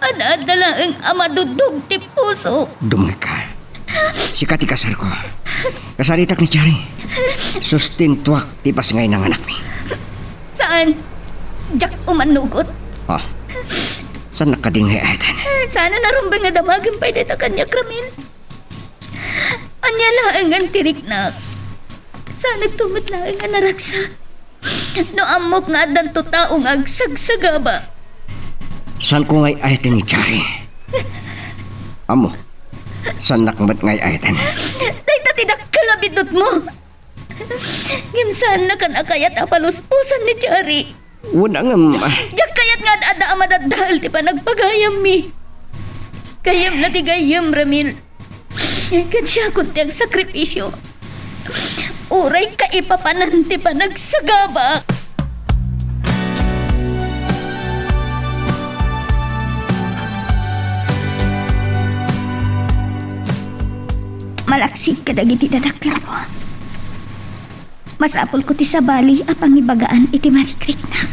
Ada-adala ang amadudog ti puso. Dumay ka. Sikat ikasar ko. Kasaritak ni Chari. Sustintuak tipas ngay ng anak mi. Saan? Diyak umanugot. Saan nakadingay ayatan? Sana narumbang nga damagin pa dito kanya, Ramil. Anya laang ang tirik na. Sana tumot laang nga naraksa. No amok nga dan to taong agsagsagaba. Saan ko ngay ayatan ni Chari? Amo, saan nakmat ngay ayatan? Dahita tidak kalabidot mo. Gimsan na kan akayat apaluspusan ni Chari. Wala nga Diyak kayat nga ada amadadahal ti pa nagpagayam mi. Kayam na ti gayam, Ramil. Kansya ko ti sakripisyo. Uray ka ipapanan ti pa nagsagaba. Malaksid ka dagiti dadakkel ko. Masapol ko ti sa bali apang ibagaan iti Marikrik na.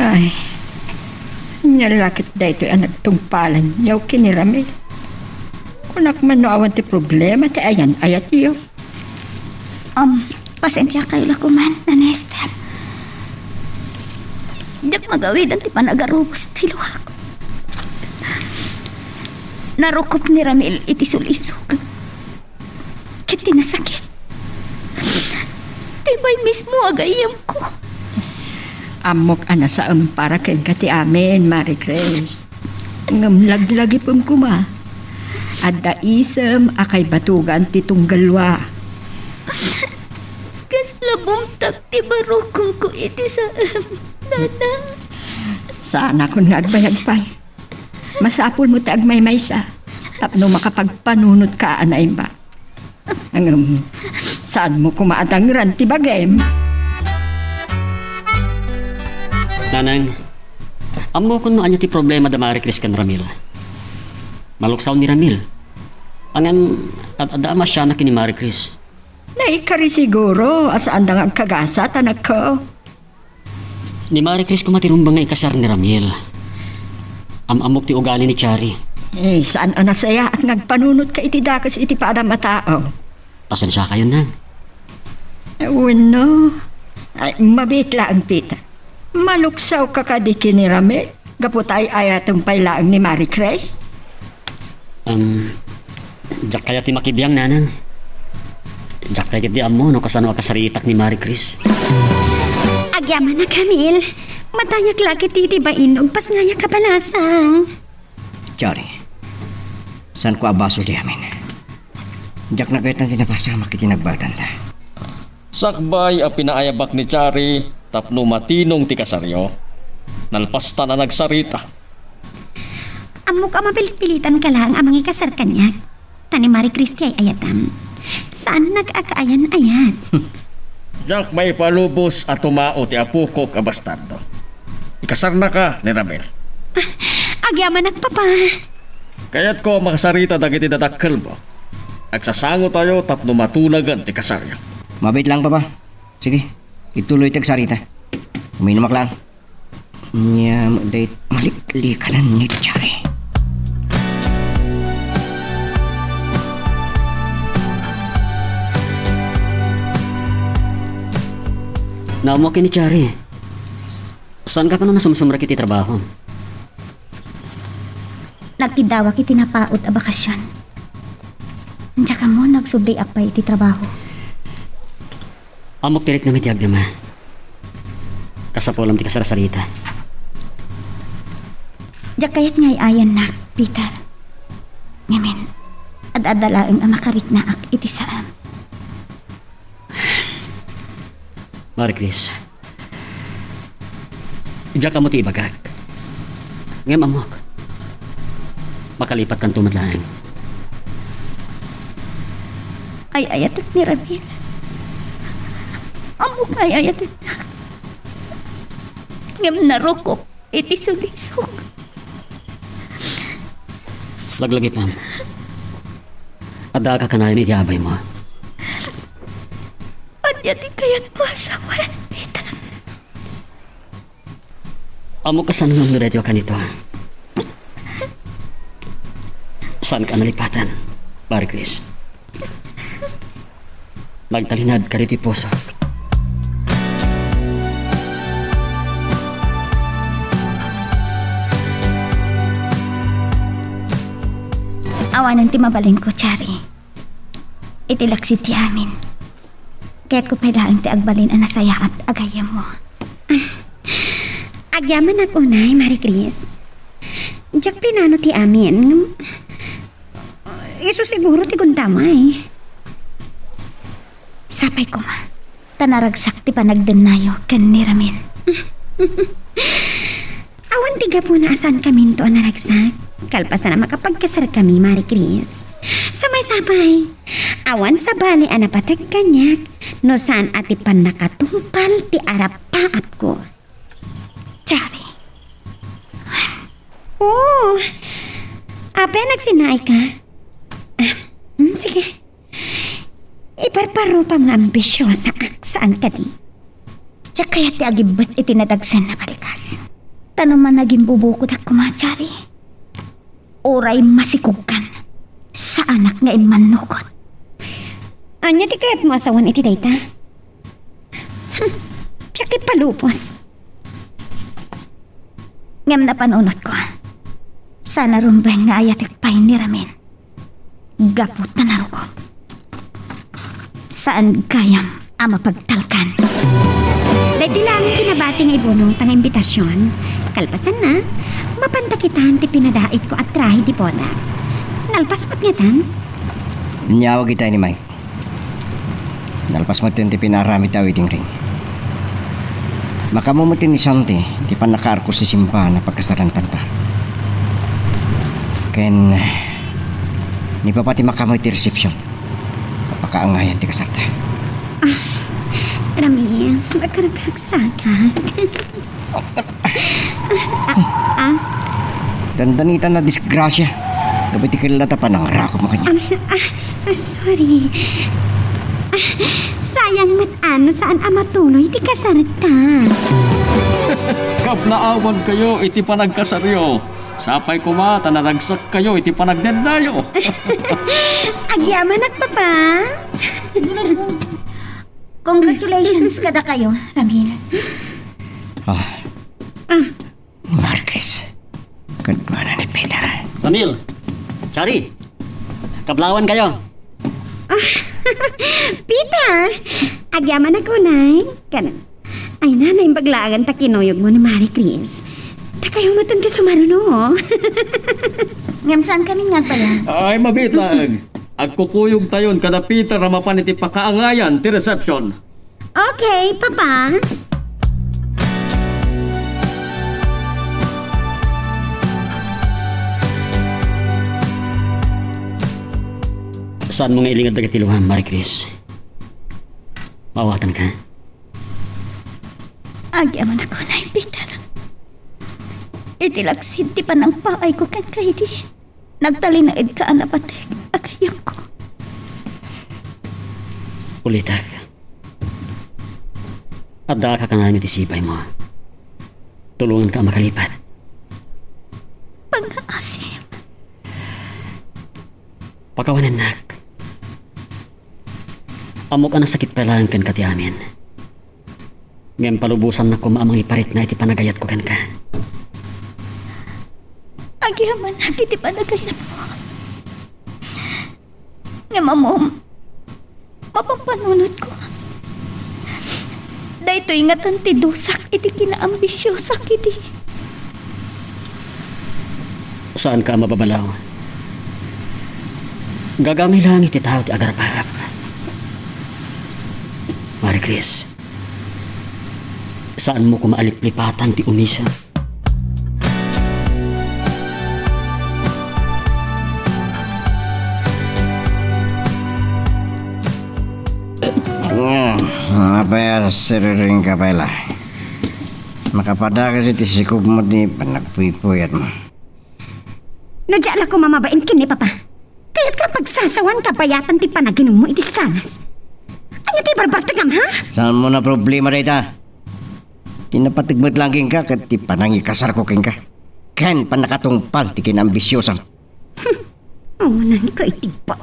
Ay, nalakit da ito ang nagtungpalan niyaw kiniramil. Kunak man no awan ti problema, ti ayan ayat iyo. Pasensya kayo lakuman, Nanester. Diyak magawid ang ti panagarubos ti luha ko. Narukop ni Ramil iti sulisog. Kit tinasakit. Tibay mismo agayam ko. Amok ana sa para ken kati amin, Maricres. Ngam laglagi pum kuma. Adda isem akay batugan ti tunggalwa. Kasla bumtak ti barukong ko iti sa nana. Sana kung nagbayad pa. Masapol mo ti agmay-maysa. Tapno makapagpanunod ka anay ba? Ang saan mo kumaatangran ti bagem? Nanang, amo kung no anya ti problema da Maricris kan Ramil. Maluksaw ni Ramil. Angan at adama siya na kini Maricris. Naikari siguro asaan da nga agkagasa tanak ko. Ni Maricris kumatirumbang nga ikasar ni Ramil. Amok ti ugali ni Chari. Saan ang nasaya at nagpanunod ka iti dakas iti paadam matao? Pasensya kayo nang. Uno, ay mabitla ang pita. Maluksaw ka kadiki ni Ramil. Gaputay ayatong pailaang ni Maricres. Jak kaya ti makibiyang nanang. Jak kaya ti amo no kasano akasaritak ni Maricres. Agyaman na, Camille. Matayak laki titibain og pas ngaya kapalasang. Chari, saan ko abaso di amin? Diyak na kahit ang tinapasama kiti nagbadan ta. Sakbay a pinaayabak ni Chari tapno matinong ti kasaryo. Nalpasta na nagsarita. Amok ang mapilit-pilitan ka lang amang ikasar kanyak. Tani Maricris ti ay ayatam. Saan nag-akaayan-ayat? Jak may palubos at tumao ti apo ko kabastando. Ikasar na ka ni Ramil. Agyaman nagpapa. Kaya't ko makasarita dagiti dadakkel mo. Agsasango tayo tapno matulagan ti kasaryo. Mabait lang, Papa. Sige, ituloy tagsarita. Uminumak lang. Nya mo dahil malikli-kanan ni Chari. Naamo kini Chari. Saan ka kano nasumsumra kiti trabaho? Nagtidawa kiti napaot a bakasyon. Tsaka mo nagsubri apay iti trabaho. Amok tirik na mitiyag naman. Kasapulam ti kasarasarita. Diyak kayat ngay ayan na, Peter. Ngamin, ad-adalaang ang makarik na ak iti saan. Maricris. Diyak ka mo ti ibagag. Ngam amok. Makalipat kang tumadlaan. Ay ayatak ni Ramil. Amok ay ayatak na. Ngam narokop iti sulisog. Laglagi pa. Ada ka kanayan iti abay mo. Yati kayat mo asawan, Peter. Amo ka saan ng niretyo ka nito? Saan ka nalipatan, Maricris? Nagtalinad ka riti puso. Awanan ti mabalin ko, Chari. Itilaksit ti amin. Kaya't ko pailaan ti agbalin ang nasaya at agayam mo. Agyaman ako na, Maricris. Diyak pinano ti amin. Iso siguro ti gundamay. Sapay ko ma. Tanaragsak ti panagdenayo kan ni Ramil. Awan tiga po na asan kami to naragsak. Kalpasan na makapagkasar kami, Maricris. Samay-sabay. Awan sa bali anapatag kanyak. No saan ati pan nakatumpal ti arap paap ko. Chari. Oh, ape nagsinay ka? Sige. Iparparo pa nga ambisyosa saan ka di. Diya kaya ti agibot itinadagsan na balikas. Tanaman naging bubukod ako machari. Oray masikugkan sa anak nga imanukot. Anya ti kaya't mo asawan iti dayta? Diya kay palupos. Ngam na panunot ko. Sana rumbeng nga ayatik pay ni Ramin. Gapot na narukot. Saan gayam ang mapagtalkan? Dahil lang kinabati nga ibunong tang imbitasyon. Kalpasan na, mapantakitan ti pinadait ko at trahe di poda. Nalpas mo't nga tan? Nyawag kita ni Mike. Nalpas mo ti pinarami tayo iting ring. Makamumutin ni Santi, di pa nakaarko si Simba na pagkasarantan ta. Ken, ni pa pati makamoy ti resepsyon. Kapakaangayan ti kasarta. Rami, magkaragagsakan. Dandanitan na disgrasya. Gabi ti kilala pa nang rakot mo kanya. Sorry. Sayang mat ano saan amatuloy ti kasarta. Kaplaawan kayo, iti panagkasaryo. Sapay kumata na nagsak kayo, iti panagdendayo. Agyaman at papa. Congratulations kada kayo, Ramil. Marquez. Kadwana ni Peter. Ramil, Chari, kablawan kayo. Peter, agyaman ako, Nay. Kanan. Ay, nanay, baglagan ta kinuyog mo ni Marie Chris. Takayumutan ka sa maruno. Ngam saan kami nga pala? Ay, mabitlag. Agkukuyog tayon kada Peter na mapan iti pakaangayan ti reception. Okay, papa. Saan mo nga ilingad na katiluhan, Marie Chris? Mawatan ka. Agyaman ako, Nay, Peter. Itilaksid ti pa ng paay ko kan kayo di. Nagtalinaid ka anapatek, agayam ko. Ulitak. Adda ka nga ti sipay mo. Tulungan ka makalipat. Pag-aasim. Pakawanan nak. Amok ang sakit palang kan kati amin. Ngayon palubusan na kumaamang iparit na iti panagayat ko kan ka. Agyaman na iti panagayat mo. Nga mamom, mapampanunod ko. Dahito ingatan ti dusak iti kinaambisyosak iti. Saan ka mababalaw? Gagamay lang iti tao ti agarapap. Marie Chris, saan mo kumaalip-lipatan ti umisa? Apa siriring ka pala. Makapada kasi ti sikub mo di panagpuypuyat mo. Nadyala ko mamabain kini, papa. Kaya't kapag sasawan kapayatan ti panaginom mo iti sanas. Ano ti barbartagam, ha? Saan mo na problema dayta? Tinapatigmat langking ka kat ti panangikasar ko king ka. Ken panakatungpal ti kinambisyosan. Unan ko itipo.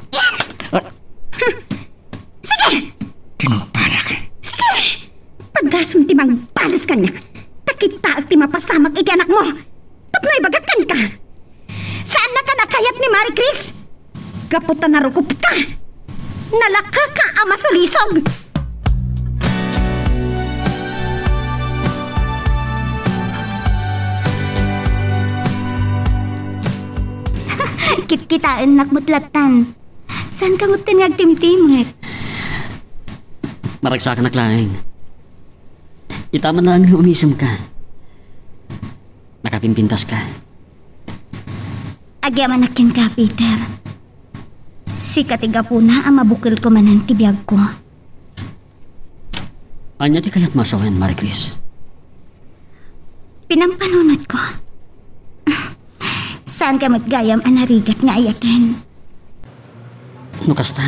Sige! Tinumpanak. Sige! Paggasong ti magbalas kanya, takita at ti mapasamak iti anak mo. Tapnoy bagatan ka. Saan na ka nakayat ni Marie Chris? Kaputan na rukup ka. Nalaka ka ama sulisog. Kit-kitaan nakmutlatan. Saan ka mo tinagtimtimit? Maragsa ka naklaing. Itaman lang umisam ka. Nakapimpintas ka. Agyaman nakin ka, Peter. Si katiga po na ang mabukil ko manan tibiyag ko. Anya di kaya't masawan, Marie Chris? Pinampanunod ko. Saan ka matgayam ang narigat nga ayakin? Nukasta.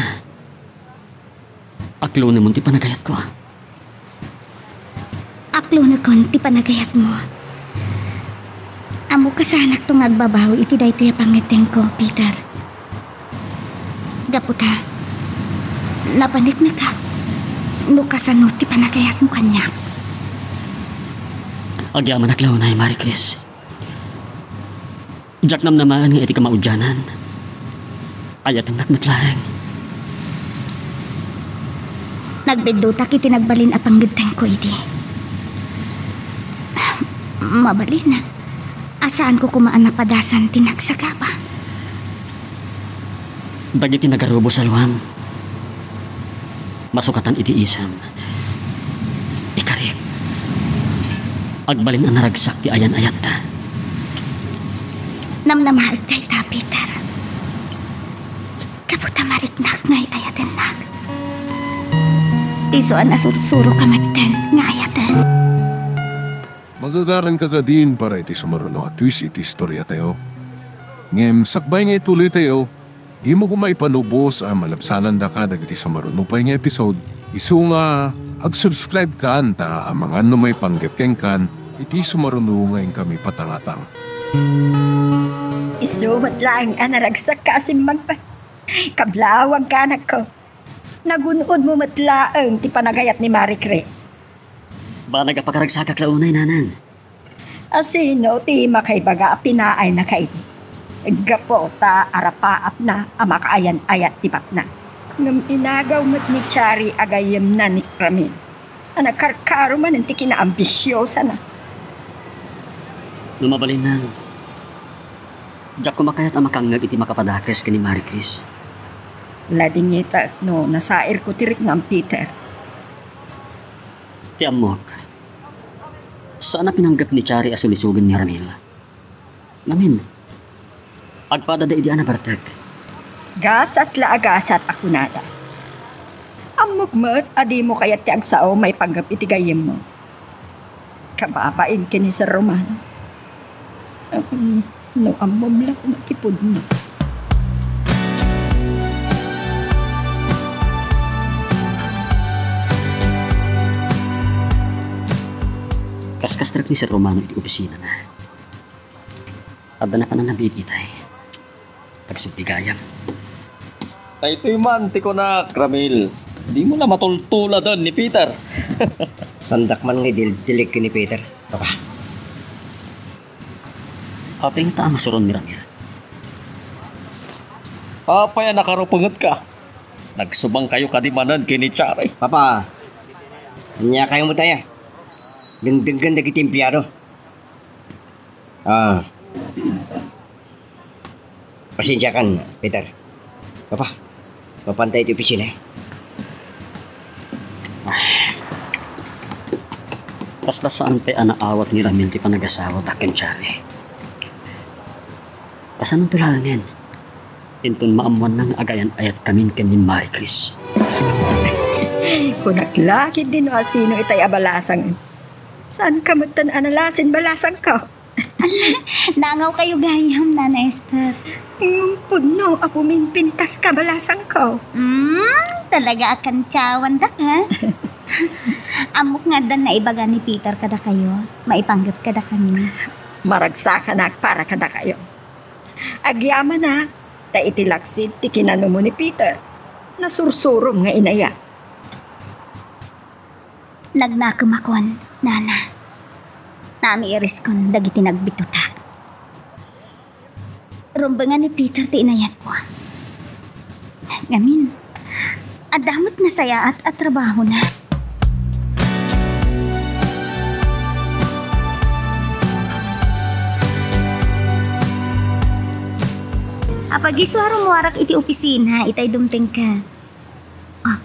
Aklo naman ti panagayat ko. Aklo na kon ti panagayat mo. Amo ka sanak tong agbabaw iti dayto ya pangiteng ko, Peter. Gaputa, napanik na ka. No kasanot ti panagayat mo kanya. Agyaman aklaw na Marie Chris. Jack namnamaan nga iti kamaudyanan. Ayat ang nakmatlaeng. Nagbedutak iti nagbalin apang giteng ko iti. Mabalin na. Asaan ko kumaan na padasan tinagsagapa? Dagiti nagarubo sa luwam. Masukatan iti isam. Ikarik. Agbalin ang naragsak ti ayan-ayat ta. Namnamaag tayo ta, Peter. Kaputa maritnak ngay ayaten nak. Isuan asursuro kamatan nga ayatan. Magagaran ka ka din para iti sumaruno at twist iti istorya tayo. Ngem, sakbay nga ituloy tayo, di mo kumaipanubos ang malabsanan da ka dagiti sumaruno pa nga episode. Isu nga, ag-subscribe ka anta ang mga may panggepkeng kan, iti sumaruno ngayon kami patangatang. Isumat lang ang naragsak ka asim magpa. Kablawang ka anak ko. Nagunod mo matlaang ti panagayat ni Marie Chris. Ba nagapakaragsak aklaunay nanan? Asino ti makaibaga pinaay na kayo. Gapo ta arapaap na amakaayan-ayat ti bakna. Ngam inagaw mo't ni Chari agayem na ni Ramil. Anak karkaro man ti kinaambisyosa na. Lumabalin nang. Jack kumakayat ang makangag iti makapadakes kini Marie Chris. Lading ita no nasair ko tirik ng Peter. Ti amok. Saan na pinanggap ni Chari asulisugan ni Ramil? Namin. Agpada da idi anabartek. Gasat la agasat ako nada. Amok mo't adi mo kayat ti agsao may panggap iti gayem mo. Kababain kini sa Romano. No amom lang nakipod mo. Kaskas-trak ni Sir Romano iti opisina na. Adda na pa na nabit itay. Pagsubigayam. Ay, ito'y man, tiko na, Ramil. Di mo na matultula doon ni Peter. Sandak man nga dilig ni Peter. Papa. Aping taa masuron ni Ramil. Papaya nakarupungot ka. Nagsubang kayo kadimanan kini Chari. Papa. Kanya kayo mo tayo. Ganda kitimpiyado. Pasensya kan, Peter. Papa, papantay ito opisina eh. Basta saan pa anaawat ni Ramil ti panag-asawa taken Chari. Pasan tulanin? Intun maamuan ng agayan-ayat kamin kanin Marie Chris. Kunaklakit din o sino itay abalasang. Saan ka matan analasin balasang ka? Nangaw kayo gayam, Nana Esther. Puno, ako minpintas ka balasang ka. Talaga akan tiyawan da ka. Amok nga dan na ibaga ni Peter kada kayo. Maipanggap kada kami. Maragsakan na para kada kayo. Agyaman na, ta itilaksid ti kinano mo ni Peter. Nasursurom nga inaya. Nagnakumakon, Nana. Nami iris kon dagiti nagbitutak. Rumbangan ni Peter ti inayat ko. Ngamin, adamot na saya at trabaho na. Apag isuaro mo arak iti opisina, itay dumteng ka. Oh,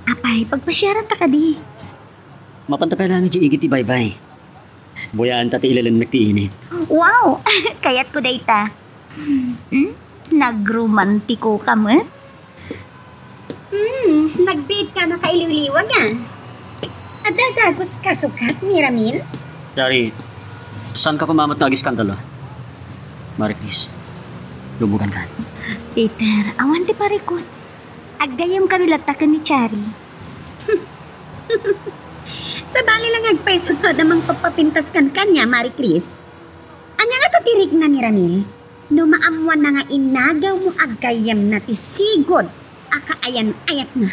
apay, pagpasyaran ta ka di. Mapantapay lang iti igit ti bye-bye. Buyaan ta ti ilalamig ti init. Wow! Kayat ko dayta. Nagromantiko ka mo? Nagbid ka na kailiw-liwag yan. Adadagos ka sukat ni Ramil? Chari, saan ka kumamat na ag-iskandalo? Marie Chris, lumugan ka. Peter, awan ti parikot. Agdayam kami latakan ni Chari. Sa bali lang agpay sa padamang papapintas kan kanya, Marie Chris. Anya nga tatirik na ni Ramil. No maamuan na nga inagaw mo agayam na tisigod. Akaayan-ayat na.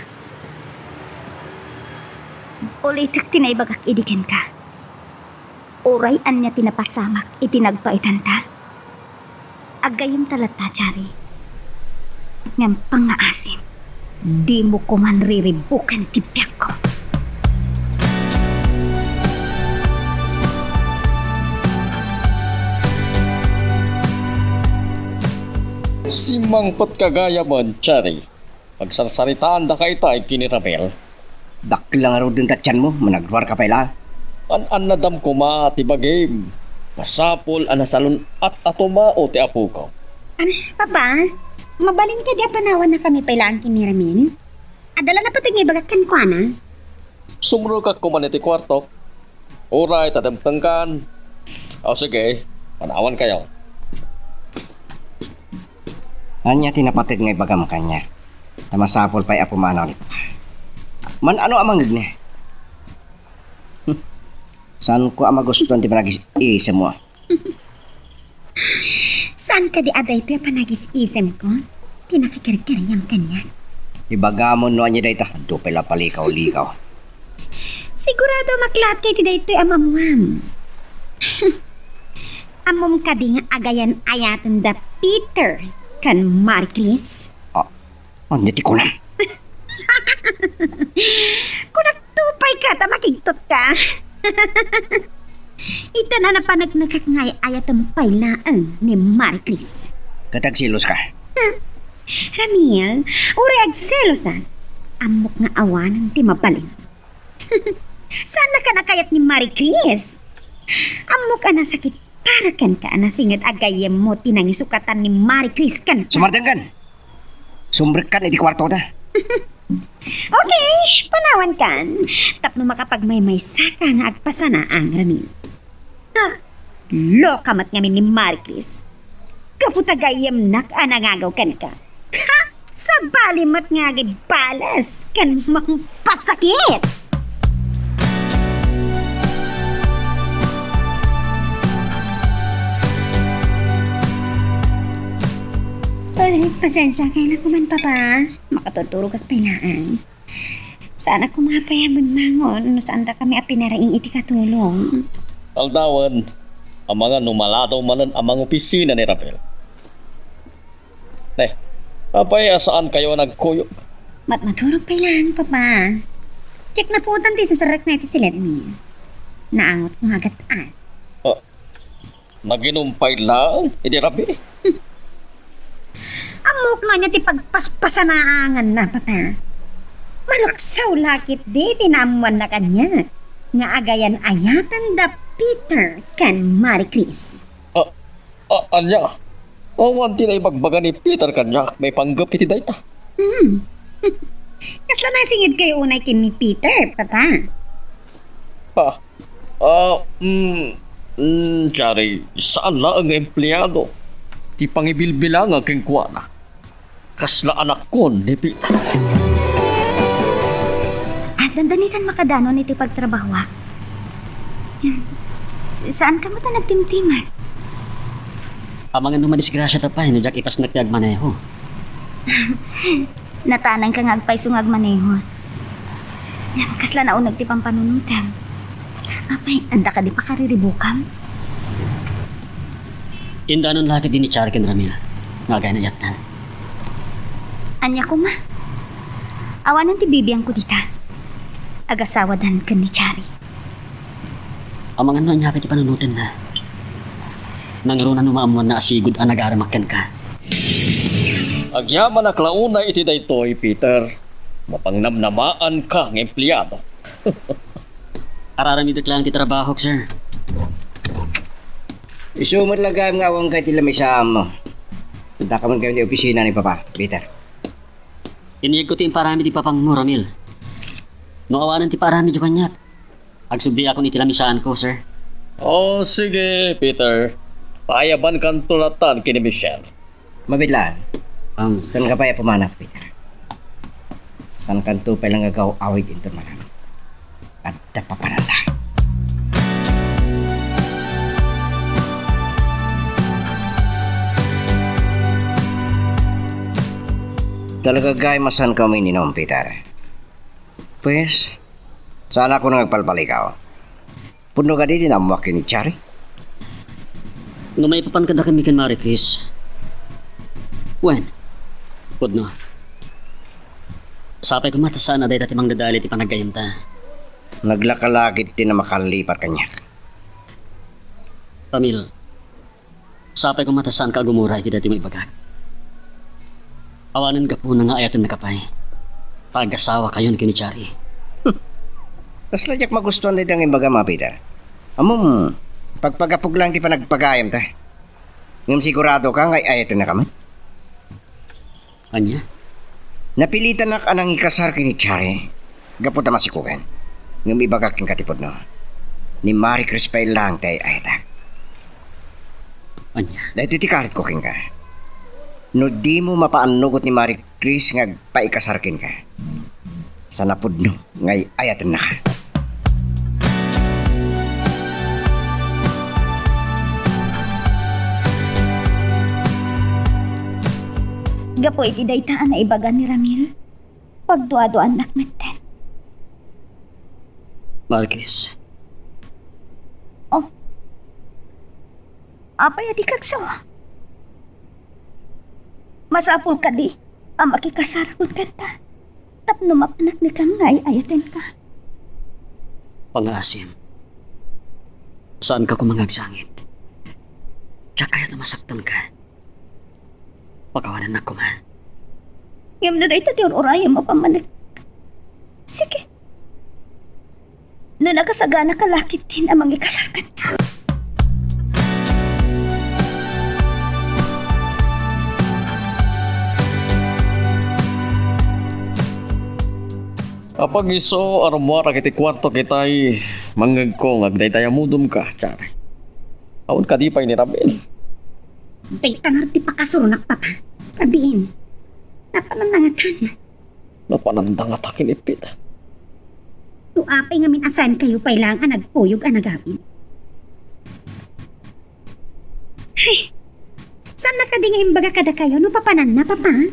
Ulitak tinaibagak idikin ka. Oray anya tinapasamak itinagpaitan ta. Agayam talata, Chari. Ngam pangaasin. Di mo ko man riribukan tipyak ko. Si mangpot kagaya man, Cherry. Pagsarsaritaan da kay tay kini Ramil. Daklang araw din tatyan mo, managwar ka pala. An nadam ko ma ti bagim. Masapol anasalon at atuma o ti apo ko. Papa, mabalin ka di panawan na kami pailaan kini Ramin? Adala na pati ngayon kan ko, ana? Sumrugak ko man iti kwarto. Oray, tatamtangkan. O sige, panawan kayo. Anya tinapatid nga ibagam kanya. Tamasapol pa'y apumanaw ni Papa. Man ano amang niya? Saan ko ama gusto di panagis-isem mo? Saan ka di aday ito yung panagis-isem ko? Pinakikirikiriyam kanya. Ibagamon no anya dayta. Dupay la palikaw-likaw. Sigurado maklat kay ti dayto yung amamuam. Amom ka di nga agayan ayatan da Peter kan Marie Chris. Anya ti kunam. Kung nagtupay ka, tamakigtot ka. Ita na napanagnagat ngay ayatang pailaan ni Marie Chris. Katagsilos ka. Ramil, uri agselosan. Amok nga awan ng timabalin. Saan na ka nakayat ni Marie Chris? Amok ka na sakit para kan ka na singit agayem mo tinangisukatan ni Marie Chris kan. Sumardanggan. Sumbrek kan iti kwarto da. Okay, panawan kan. Tapno makapagmaymay saka nga agpasana ang Ramil. Ha, lokamat ngamin ni Marie Chris. Kaputagayem nak anangagaw kan ka. Ha, sa balimat nga balas kan mang pasakit. Ulit, pasensya kayo na kuman, Papa. Makatuturo at pilaan. Sana kumapayamon mangon, no saan da kami apinaraing iti katulong. Aldawan, ang mga numalataw manan ang mga opisina ni Ramil. Apay saan kayo nagkuyog? Maturog pilang, Papa. Check na po tanti sa sarak na iti silet mi. Naangot kong hagataan. Naginumpay lang, hindi Ramil. Amok na niya ti pagpaspasanaangan na, Papa. Malaksaw lakit di tinamuan na kanya. Nga agayan ayatan da Peter kan Marie Chris. Anya? Awan tinay magbaga ni Peter kanya, may panggap iti dayta. Kasla na singid kayo unay kin ni Peter, Papa. Chari, saan la ang empleyado? Ti pangibilbilang ang kengkwana. Kasla anak ko ni Peter. At dandanitan makadanon iti pagtrabaho. Saan ka mo ta nagtimtiman? Amangan nung madisgrasya ta pa, no jak ipas nagtiag maneho. Natanang ka nga agpay sungag maneho. Kasla na unag ti pampanunutan. Apay, anda ka di pa kariribukam? Indanon lagi din ni Charken Ramil. Ngagay na yatan. Anya ko ma. Awanan ti bibiyang ko dita. Agasawadan ka ni Chari. Amangan nun yapit ipanunutin na. Nangirunan umaamuan na asigod ang nag-aramakan ka. Agyaman na klauna iti daytoy, Peter. Mapangnamnamaan ka ng empleyado. Araramidot lang ti trabaho, sir. Isumot lagam nga awang kay tilamisa mo. Punta ka man kayo di opisina ni Papa, Peter. Iniyag ko ti parami di papang mo, Ramil. No awanan ti parami di kanyak. Agsubli ako ni tilamisaan ko, sir. Sige, Peter. Paayaban kang tulatan kini Michelle. Mabidlaan. Ang Saan ka pa pumanak, Peter? Saan kanto pa lang agaw awit into malam? papananda. Talaga gay masan kami ni Nom, Peter. Pues, sana ako nagpalpal ikaw. Puno ka di tinamuak ni Chari. No may papan ka na kami kan Marie Chris. Wen, pudno. Sapay ko mata sana dahil tatimang dadali ti panagayam ta. Naglakalakit din na makalipar kanya. Pamil, sapay ko mata saan ka agumuray ti dati may bagak. Awanan ka po na nga ayatan na kapay. Pag-asawa kayo ni Chari. Kasla jak magustuhan dito ang imbaga mga Peter. Amom, pagpagapog lang di pa nagpagayam ta. Ngam sigurado ka nga ayatan na kami. Anya? Napilitan na ka nang ikasar kini Chari. Gapot na masikukan. Ngam ibagak king katipod no. Ni Marie Chris pa lang tayo ayatak. Anya? Dahil iti karit ko king ka. No di mo mapaanugot ni Marie Chris nga paikasarkin ka. Sa napudno ngay ayatan na ka. Gapo iti daytaan na ibaga ni Ramil. Pagduado anak metten. Marie Chris. Oh. Apay adi kagsawa? Masapul ka di. Ang makikasarapod ka ta. Tapno mapanak ni kang ngay ayaten ka. Pangasim. Saan ka kumangagsangit? Tiyak kaya na masaktan ka. Pagawanan na ko man. Ngam na dahito ti oraya mo pamanik. Sige. Na nakasagana ka lakit din ang mga ikasarkan ka. Apag iso armwara kiti kwarto kitay manggagko ngagday tayo mudum ka, Chari. Awan ka di pa ni Ramil. Day tangar ti pakasurunak papa. Kabiin. Napanandangatan. Napanandangatakin ipit. Tuapay nga minasan kayo pa lang ang nagpuyog ang nagawin. Ay, saan nakadingay imbaga kada kayo no papanan na papa?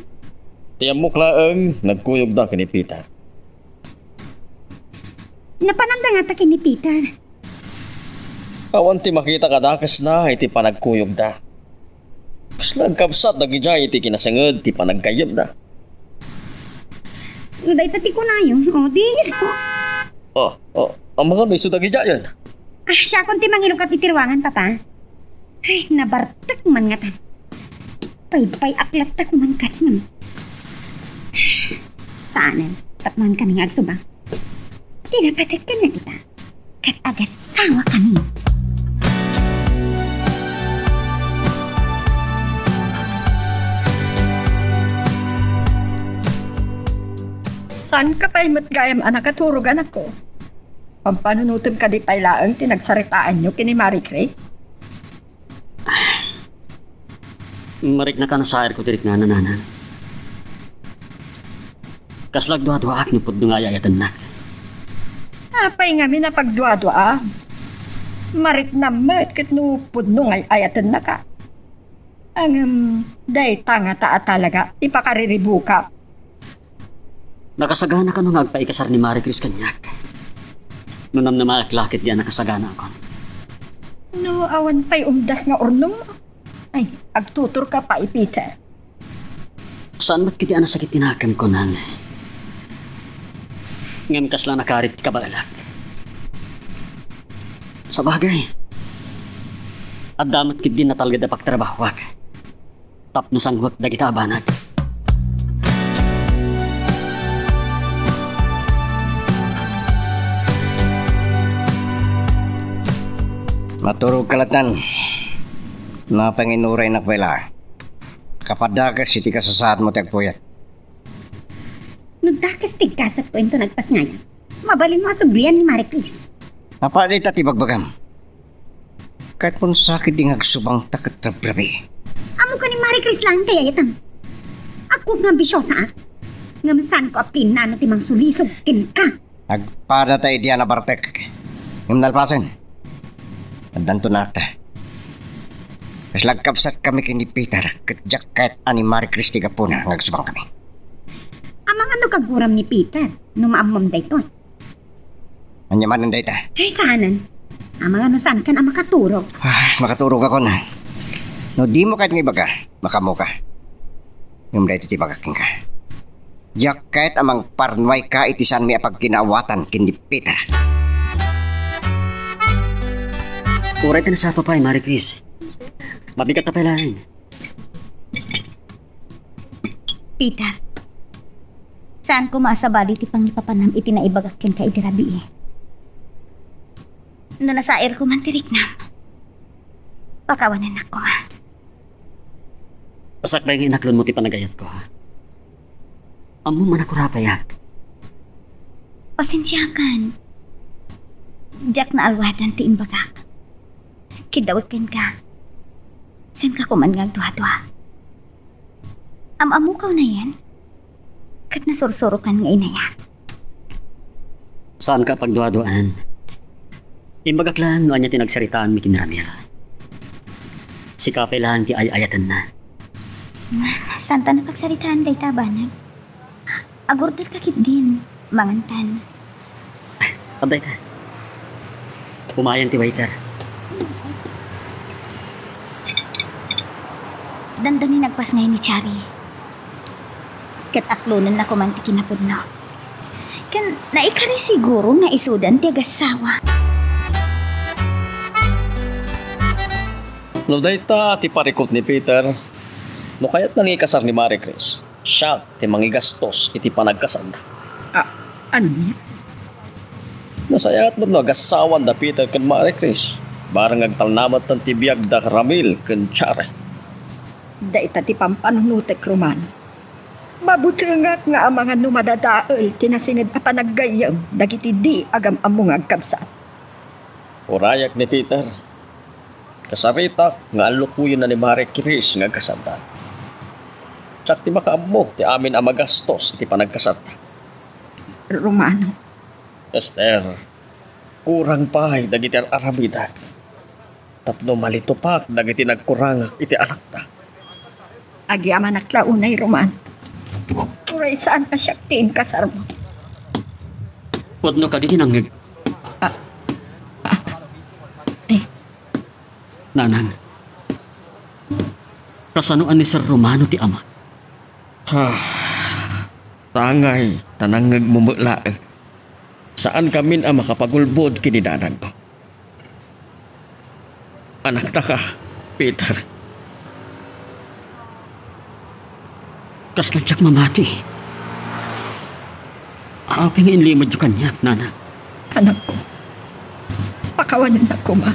Tiyamok laeng nagkuyog da kini Peter. Napanandangatan ni Peter. Awan ti makita kadakas na iti panagkuyog da. Kaslang kapsat nagijay iti kinasangad ti panagkayab da. Uday tati ko na yun. O, di iso. Ang mga may sudagijay yan. Ah, siya kung ti mangilukat itirwangan, papa. Ay, nabartak man nga tan. Pay aklat ta kuman kat nga. Saanan, tapman kami nga agsubang. Tinapatak ka na kita. Kat agasawa kami. Saan ka pa'y matgayam anak at hurog anak ko? Pampanunutom ka di pa'y laang tinagsaritaan nyo kini Marie Chris? Marik na ka na sa air ko tirik nga nananan. Kaslag dua-duaak ni pudno nga ayatan na. Apay nga minapagdwa-dwa. Marik na met kit no pudno ngay ayatan na ka. Ang day tanga taa talaga ipakariribu ka. Nakasagana ka nung agpaikasar ni Marie Chris kanyak. Nunam na malaklakit diyan nakasagana ako. No, awan pa'y umdas nga ornong mo. Ay, agtutur ka pa ipita. Saan ba't kiti sakit tinakan ko nang? Ngam kas lang nakarit ka ba alak? Sa bagay. At damat kit din na talaga dapak trabahwak. Tapno sanghwak da kita abanag. Maturog kalatan. Napanginuray na kwela. Kapadagas iti kasasaad mo tagpuyat. Nagdakas tigkasat ko ito nagpasngaya. Mabalin mo asublian ni Marie Chris. Napalit at ibagbagam. Kahit pun sakit di ngagsubang takatrabrabi. Amo ka ni Marie Chris lang kaya itan. Ako nga bisyosa. Ngamasan ko apin na timang sulisog kin ka. Nagpada tayo Diana Bartek. Yung nalpasan. Nandanto na ta. Mas lagkapsat kami kini Peter. Katjak kahit ani Marie Christie Gapuna. Nagsubang kami. Amang ano kaguram ni Peter? Numaamam dayton. Anyamanan dahi ta. Ay, saanan? Amang ano saan kan ang makaturog? Makaturog ako na. No, di mo kahit ng iba ka. Makamo ka. Yung dahi ti magaking ka. Yak kahit amang parnway ka itisan mi apag kinawatan kini Peter. Uray ka na sa papay, Marie Chris. Mabigat na palahin. Peter, saan ko maasabali ti pangipapanam iti naibagakin ka iti rabi eh? No nasair ko man tirik na. Pakawanan ako ha. Pasak ba yung inaklon mo ti panagayat ko, ha? Amo man ako rapayak. Pasensyakan. Jack na alwadan ti imbagak. Kidawkin ka. Sen ka kumangang tuha-tuha. Amamukaw na yan. Kat nasursuro kan nga inaya. Saan ka pagduaduan? Imbagaklan no anya tinagsaritaan mi kinramir. Si kapelan ti ay-ayatan na. Santa na pagsaritaan day tabanag. Agurder kakit din, mangantan. Abay ka. Umayan ti waiter. Dandani nagpas ngayon ni Chari. Kat aklunan na kumanti kinapudno. Kan naikari siguro na isudan ti agasawa. No dayta ti parikot ni Peter. No kayat nang ikasar ni Marie Chris. Siya ti mangigastos iti panagkasad. Ano? Nasayat mo no agasawan da Peter ken Marie Chris. Barang agtalnamat ng tibiyag da Ramil ken Chare. Daita ti pampanunutek Romano. Babutengak nga amangan numadadaol tinasingid a panaggayam dagiti di agam among agkabsat. Urayak ni Peter. Kasarita nga alukuyon na ni Marie Chris nga kasada. Tsak ti makaammo ti amin ang magastos iti panagkasada. Romano, Esther, kurang pahay dagiti aramidag. Tapno malitupak dagiti nagkurangak iti anak ta. agyaman naklaunay Romano. Uray saan ka siya tiin kasar mo? Wadno ka di tinanggag. Nanang. Kasanuan ni Sir Romano ti ama. Tangay, tanangag mumula. Saan kamin ang makapagulbod kinidanag mo? Anak ta ka, Peter. Kasladyak mamati. Aping inlimad yung kanyak, nana. Anak ko, pakawanan na ko ma.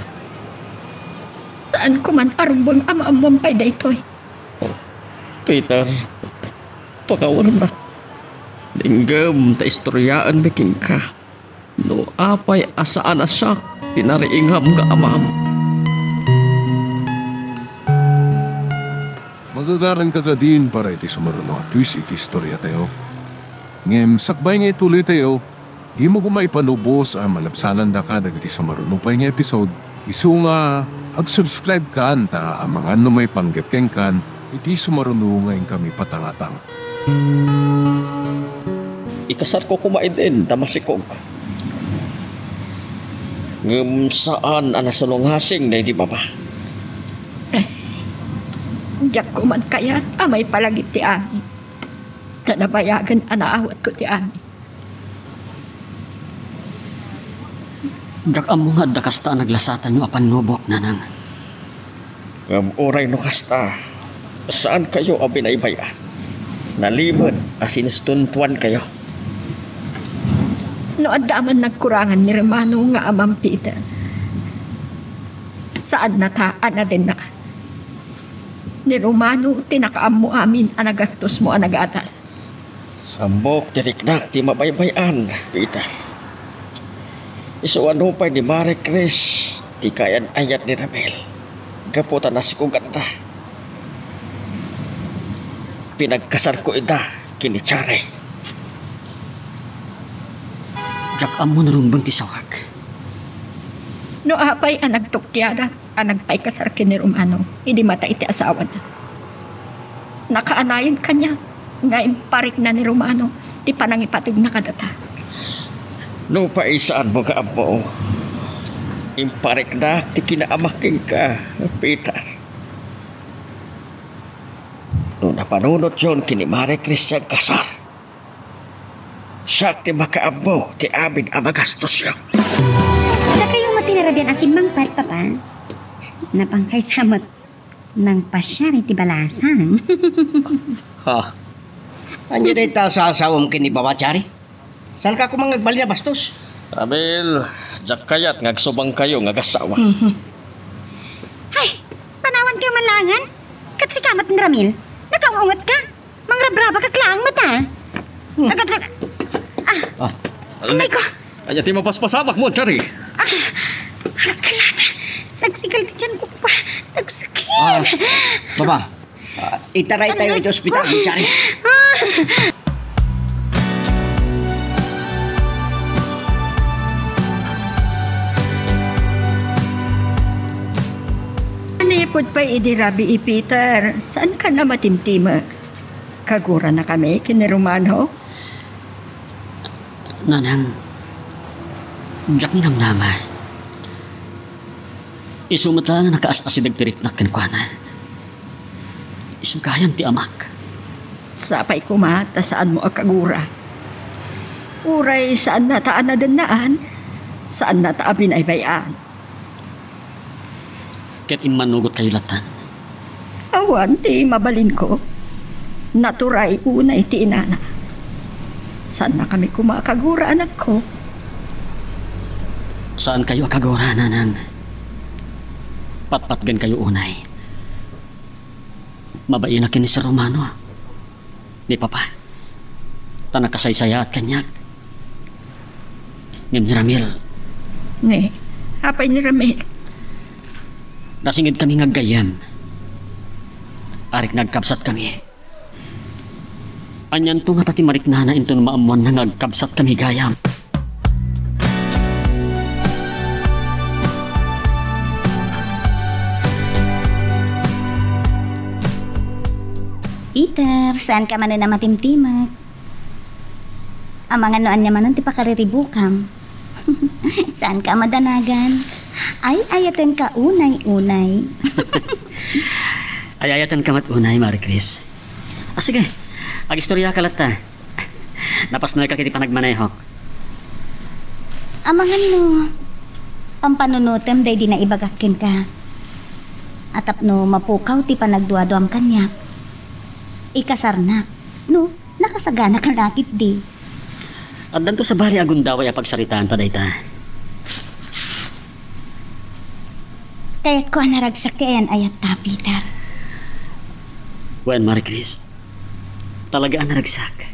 Saan ko man arumbang ama-amang pay daytoy? Peter, pakawalan na. Linggam ta istoryaan biking ka. No apay asaan asak, pinariingam ka amam. Magagaran ka din para iti sumaruno at twist iti istorya tayo. Ngem, sakbay nga ituloy tayo, di mo kumaipanubos ang malapsanan da ka dagiti sumaruno pa nga episode. Isu nga, ag-subscribe ka anta ang mga ano may panggapkeng kan, iti sumaruno ngayon kami patangatang. Ikasar ko kumain din, damasikog. Ngem saan anasalunghasing na hindi baba? Diyak ko man kaya amay palagit ti ami. Na nabayagan anaawat ko ti ami. Dak amo nga dakasta naglasatan yung apan nubok, nanang. Ngem oray no kasta, saan kayo ang binaybayan? Nalimod, asinistuntuan kayo. No adaman nagkurangan ni Romano nga amang Peter. Saan nataan na din na? Ni Romano, tinakaam mo amin anagastos mo anagatal. Sambok tiriknak ti mabaybayan, Peter. Isuano pa ni Marie Chris, ti kayan ayat ni Ramel. Gaputan na si kuganda. Pinagkasar ko ida, kini Chare. Jak amo narumbang ti sawag. No apay ang nagtukyada, ang nagpay kasar kini Romano, hindi mata iti asawa na. Nakaanayin kanya, nga imparik na ni Romano, di panangipatig na kadata. No pa isaan mo ka amo. Imparik na ti kinaamaking ka, Peter. No napanunot yun kini Marie Christian kasar. Siya ti makaabo ti amin ang magastos niya. Na kayong matinarabian asin mangpat, papa. Napangkay samot ng pasyari ti balasang. Ha? Anya na ita sa asawam kini Babachari? Saan ka kumang nagbali na bastos? Amil, jak kayat ngagsubang kayo ngagasawa. Ay, panawan kayo malangan. Kat si kamat ni Ramil. Nakaungot ka. Mangrabraba ka klaang mata. Umay ko. Anya ti mapaspasamak mo, Chari. Kalata. Nagsigal ka dyan ko pa. Nagsakit. Baba, itaray tayo ito ospital, Chari. Anayapod pa idirabi Peter, saan ka na matimtima? Kagura na kami kini Romano? Nanang, jak ni namnama. Isumata nga nakaas-asidag tirik na kenkwana. Isugayam ti amak. Sapay kumata saan mo akagura? Uray saan na taan na danaan? Saan na taabin ay bayan? Ket imanugot kayo latan. Awan ti mabalin ko. Naturay unay ti inana. Saan na kami kumakagura anak ko? Saan kayo akagora, nanang? Patpatgan kayo unay. Mabain na kini sa Romano. Ni Papa. Tanakasaysaya at kanyak. Ngem ni Ramil. Ne, apay ni Ramil. Nasingid kami ngaggayam. Arik nagkabsat kami. Anyan to nga tati mariknana into maamuan na nagkabsat kami gayam. Peter, saan ka man na matimtimag? Ang mga noan niya man ti pakariribukam. Saan ka madanagan? Ay, ayaten ka unay-unay. Ay, ayatan ka mat unay, Marie Chris. Sige, agistorya ka lata. Napasnal ka kiti panagmanayhok. Ang mga no, pampanunutem day di na ibagakin ka. Atap no, mapukaw ti panagduaduam kanyak. Ikasarnak. No, nakasagana ka lakit di. At danto sa bali agundaway apagsaritaan ta dayta. Kaya't ko naragsak kayan ayat ta, Peter. Wen, Marie Chris. Talaga ang naragsak.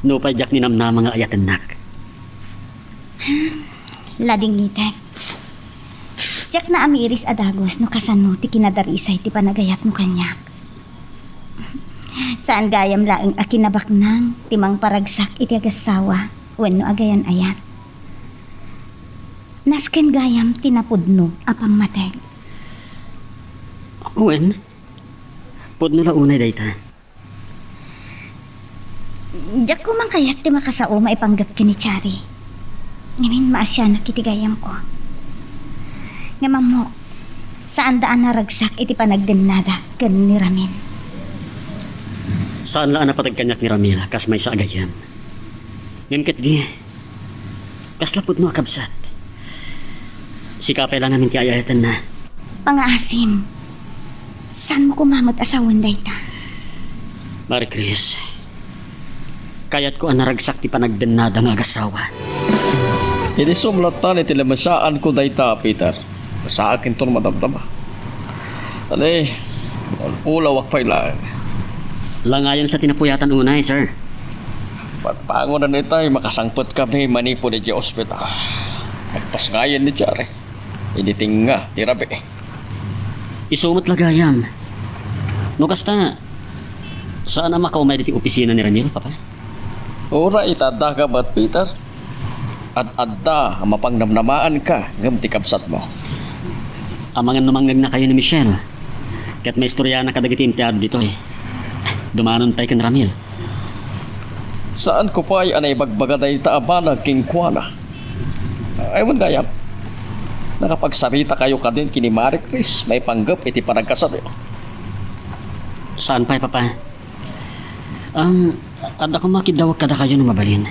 No pa jak ni namna mga ayatan nak. Lading litek. Jak na amiris adagos no kasano ti kinadarisay ti panagayat mo kanyak. Saan gayam laing akinabaknang timang paragsak iti agasawa wenno agayan ayat. Nasken gayam tinapudno apang mateg. Wen, pudno la unay dayta. Diyak ko man kayat ti makasao maipanggap kini Chari. Ngamin maasya na kitigayam ko. Nga mo, saan daan naragsak iti panagdennada kan ni Ramin. Saan laan napatagkanyak ni Ramil kas may sa agayam. Ngimket di, kas lapod no akabsat. Sikapay lang namin ti ayayatan na. Pangaasim, saan mo kumamot asawan dayta? Marie Chris, kayat ko ang naragsak ti panagdennada ng agasawa. Hindi sumlatan iti lamasaan ko dayta, Peter. Sa akin to madamdama. Alay, ulawak pa ilang. Langayon sa tinapuyatan unay, sir. Pagpango na nitay, makasangpot kami manipo ni hospital. Magpasngayan ni Chari. Initing nga, tirabi. Isumot lagayam. No kasta, saan ang makaumay diti opisina ni Ramil, Papa? Ura, itadaga ba't, Peter? Ad-adda, mapangnamnamaan ka, ngamti kabsat mo. Amangan numanggag na kayo ni Michelle. Kaya't may istorya na kadagiti empleyado dito eh. Dumanon tayo kan Ramil. Saan ko pa ay anay bagbaganay taabanag king kuwana? Aywan gayam. Nakapagsarita kayo ka din kini Marie Chris, may panggap iti panagkasabi. Saan pa papa? At ako makidawag kada kayo ng mabalin.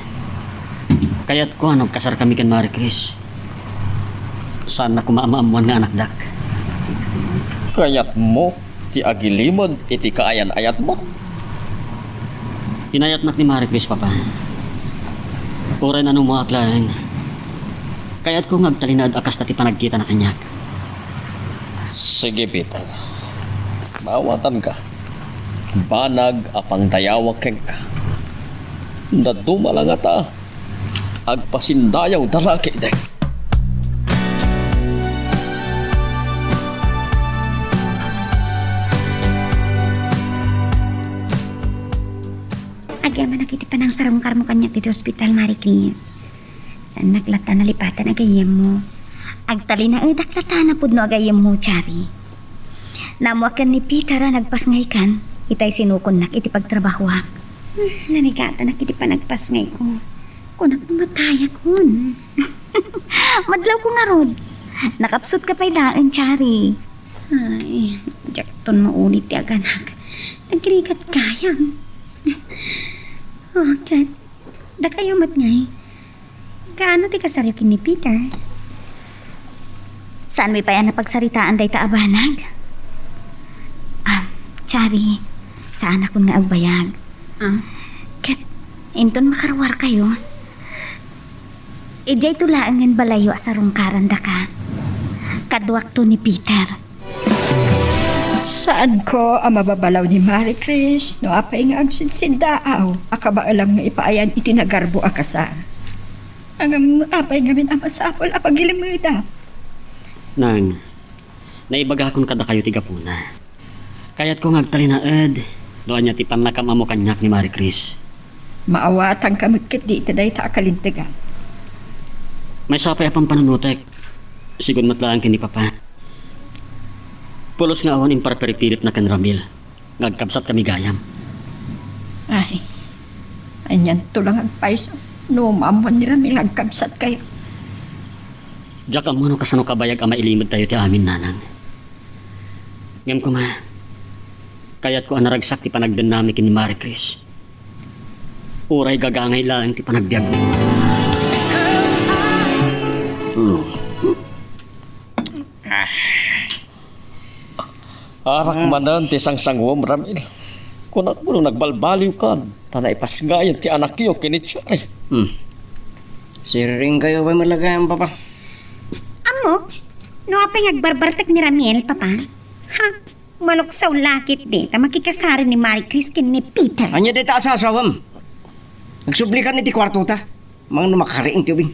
Kaya't ko kasar kami kan Marie Chris. Saan na kumaamaamuan nga anak dak? Kayat mo, ti agilimod, iti kaayan-ayat mo. Inayat nak ni Marie Chris papa. Oray na nung mga aklaan. Kaya't ko ngagtalinad akas tati panagkita na kanyak. Sige, Peter. Maawatan ka. Banag apang dayawag keng ka. Naduma lang ata. Agpasindayaw dalaki day. Agyaman nakiti pa ng sarong-kar mo kanyak dito hospital, Marie Chris. Saan naklata na lipatan agayam mo? Agtali na daklata na pudno agayam mo, Chari. Namuakan ni Peter nagpasngay kan. Itay sinukon nak iti pagtrabahuak. Nanigata nak iti panagpasngay ko. Kunak namataya kun. Madlaw ko nga rod. Nakapsot ka pa'y daan, Chari. Ay, jakton maulit ti aganak. Nagkirikat kayang. Oh, kat. Da kayo matngay. Kaano ti kasaryo ni Peter? Saan may pa yan napagsaritaan day taabanag? Chari, saan ako nga agbayag? Kat, inton makarwar kayo. Ijay tulaangan balayo sa rungkaran da ka. Kadwak to ni Peter. Saan ko ang mababalaw ni Marie Chris? No apay nga agsidsindaaw. Akaba alam nga ipaayan itinagarbo akasa. Ang apay nga min amasapol apagilimida. Nang, naibagakon kada kayo tigapuna. Kaya't ko ngagtalinaed. Doon niya tipan nakamamo kanyak ni Marie Chris. Maawatan ka magkit di itaday ta akalintigan. May sapay apang panunutek. Sigun matlaan kini papa. Pulos nga awan imparperipilip na kan Ramil. Ngagkabsat kami gayam. Ay, anyan tulang agpaiso. No, mamon ni Ramil agkabsat kayo. Diyak ang mano kasano kabayag ama ilimod tayo ti amin nanang. Ngam ko ma. Kaya't ko anaragsak ti panagdan nami kini Marie Chris. Uray gagangay lang ti panagbiag mo. Arak manan ti sangsangwom, Ramil. Kunak mo nung nagbalbaliw ka, tanay pasgayan ti anak iyo kinitsari. Siring kayo ba malagayang papa? Amo, no apay ngagbarbartak ni Ramil, papa? Ha? Maluksaw lakit di, ta makikasari ni Marie Chris kin ni Peter. Anya di ta asasawam. Nagsublikan ni ti kwarto ta. Mga numakariing ti ubing.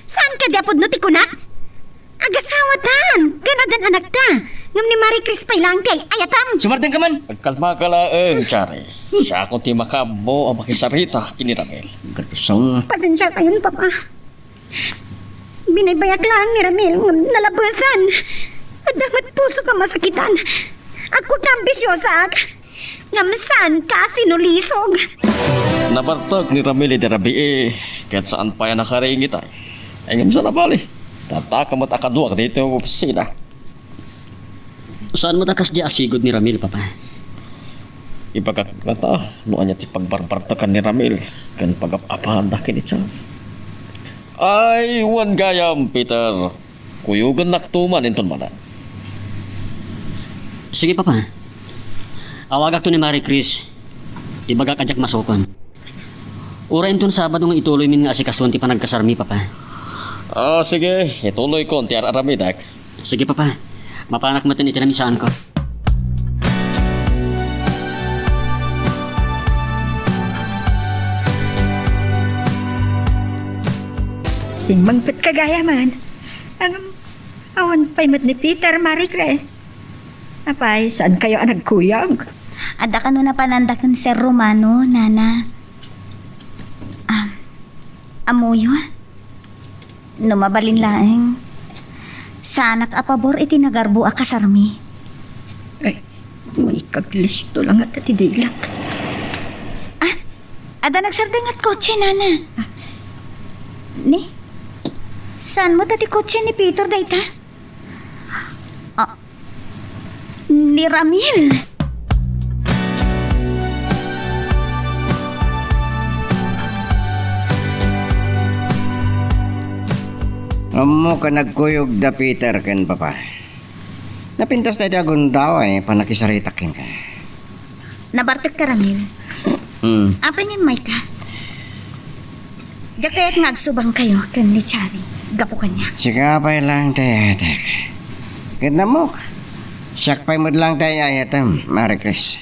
Saan ka dapod no ti kunak? Agasawatan, kanadan anak ta. Ngam ni Marie Chris pa'y lang kay ayatam. Sumartin ka man. Agkalma ka laeng, Chari. Siya ako ti makabo ang makisarita kini Ramil. Gatusang. Pasensya kayo, papa. Binabayak lang ni Ramil ngam nalabasan. At dapat puso ka masakitan. Ako ka ambisyosa. Ngam saan ka sinulisog. Nabartag ni Ramil di Rabi kahit saan pa yan nakariingit ay. Ay ngam sa nabali. Tataka mo't akaduak dito yung opisina. Saan mo takas di asigod ni Ramil, papa? Ipagkakata, noon niya ti pagbarbartakan ni Ramil, kan pag-apahan dakin ito. Ay, wan gayam, Peter. Kuyugan naktuman inton manan. Sige, papa. Awagak to ni Marie Chris. Ibagak ajak masukon. Ura inton Sabado nga ituloy min nga asikasuan ti panagkasarmi, papa. Sige. Ituloy ko, ti aramidak. Sige, papa. Mapanak mo ito itinamisaan ko. Sinmangpit kagayaman. Ang awan pa'y mat ni Peter, Marie Chris. Apay, saan kayo ang nagkuyag? Ada ka no na panandakan Sir Romano, nana. Amuyo? Numabalin laeng. Sanak apabor iti nagarbo a kasarmi. Ay, may kaglisto lang at atidilak. Ada nagsardeng at kotse, nana. Ni? Saan mo dati kotse ni Peter, dayta? Ni Ramil. Amo ka nagkuyog da Peter ken papa. Napintas tayo agundaw panakisaritakin ka. Nabartek ka, Ramil. Apa yung may ka? Diyak kaya't ngagsubang kayo kan ni Chari. Gapo ka niya. Sigapay lang tayo, tek. Ganda mo. Sakpay mo lang tayo ayatam, Marie Chris.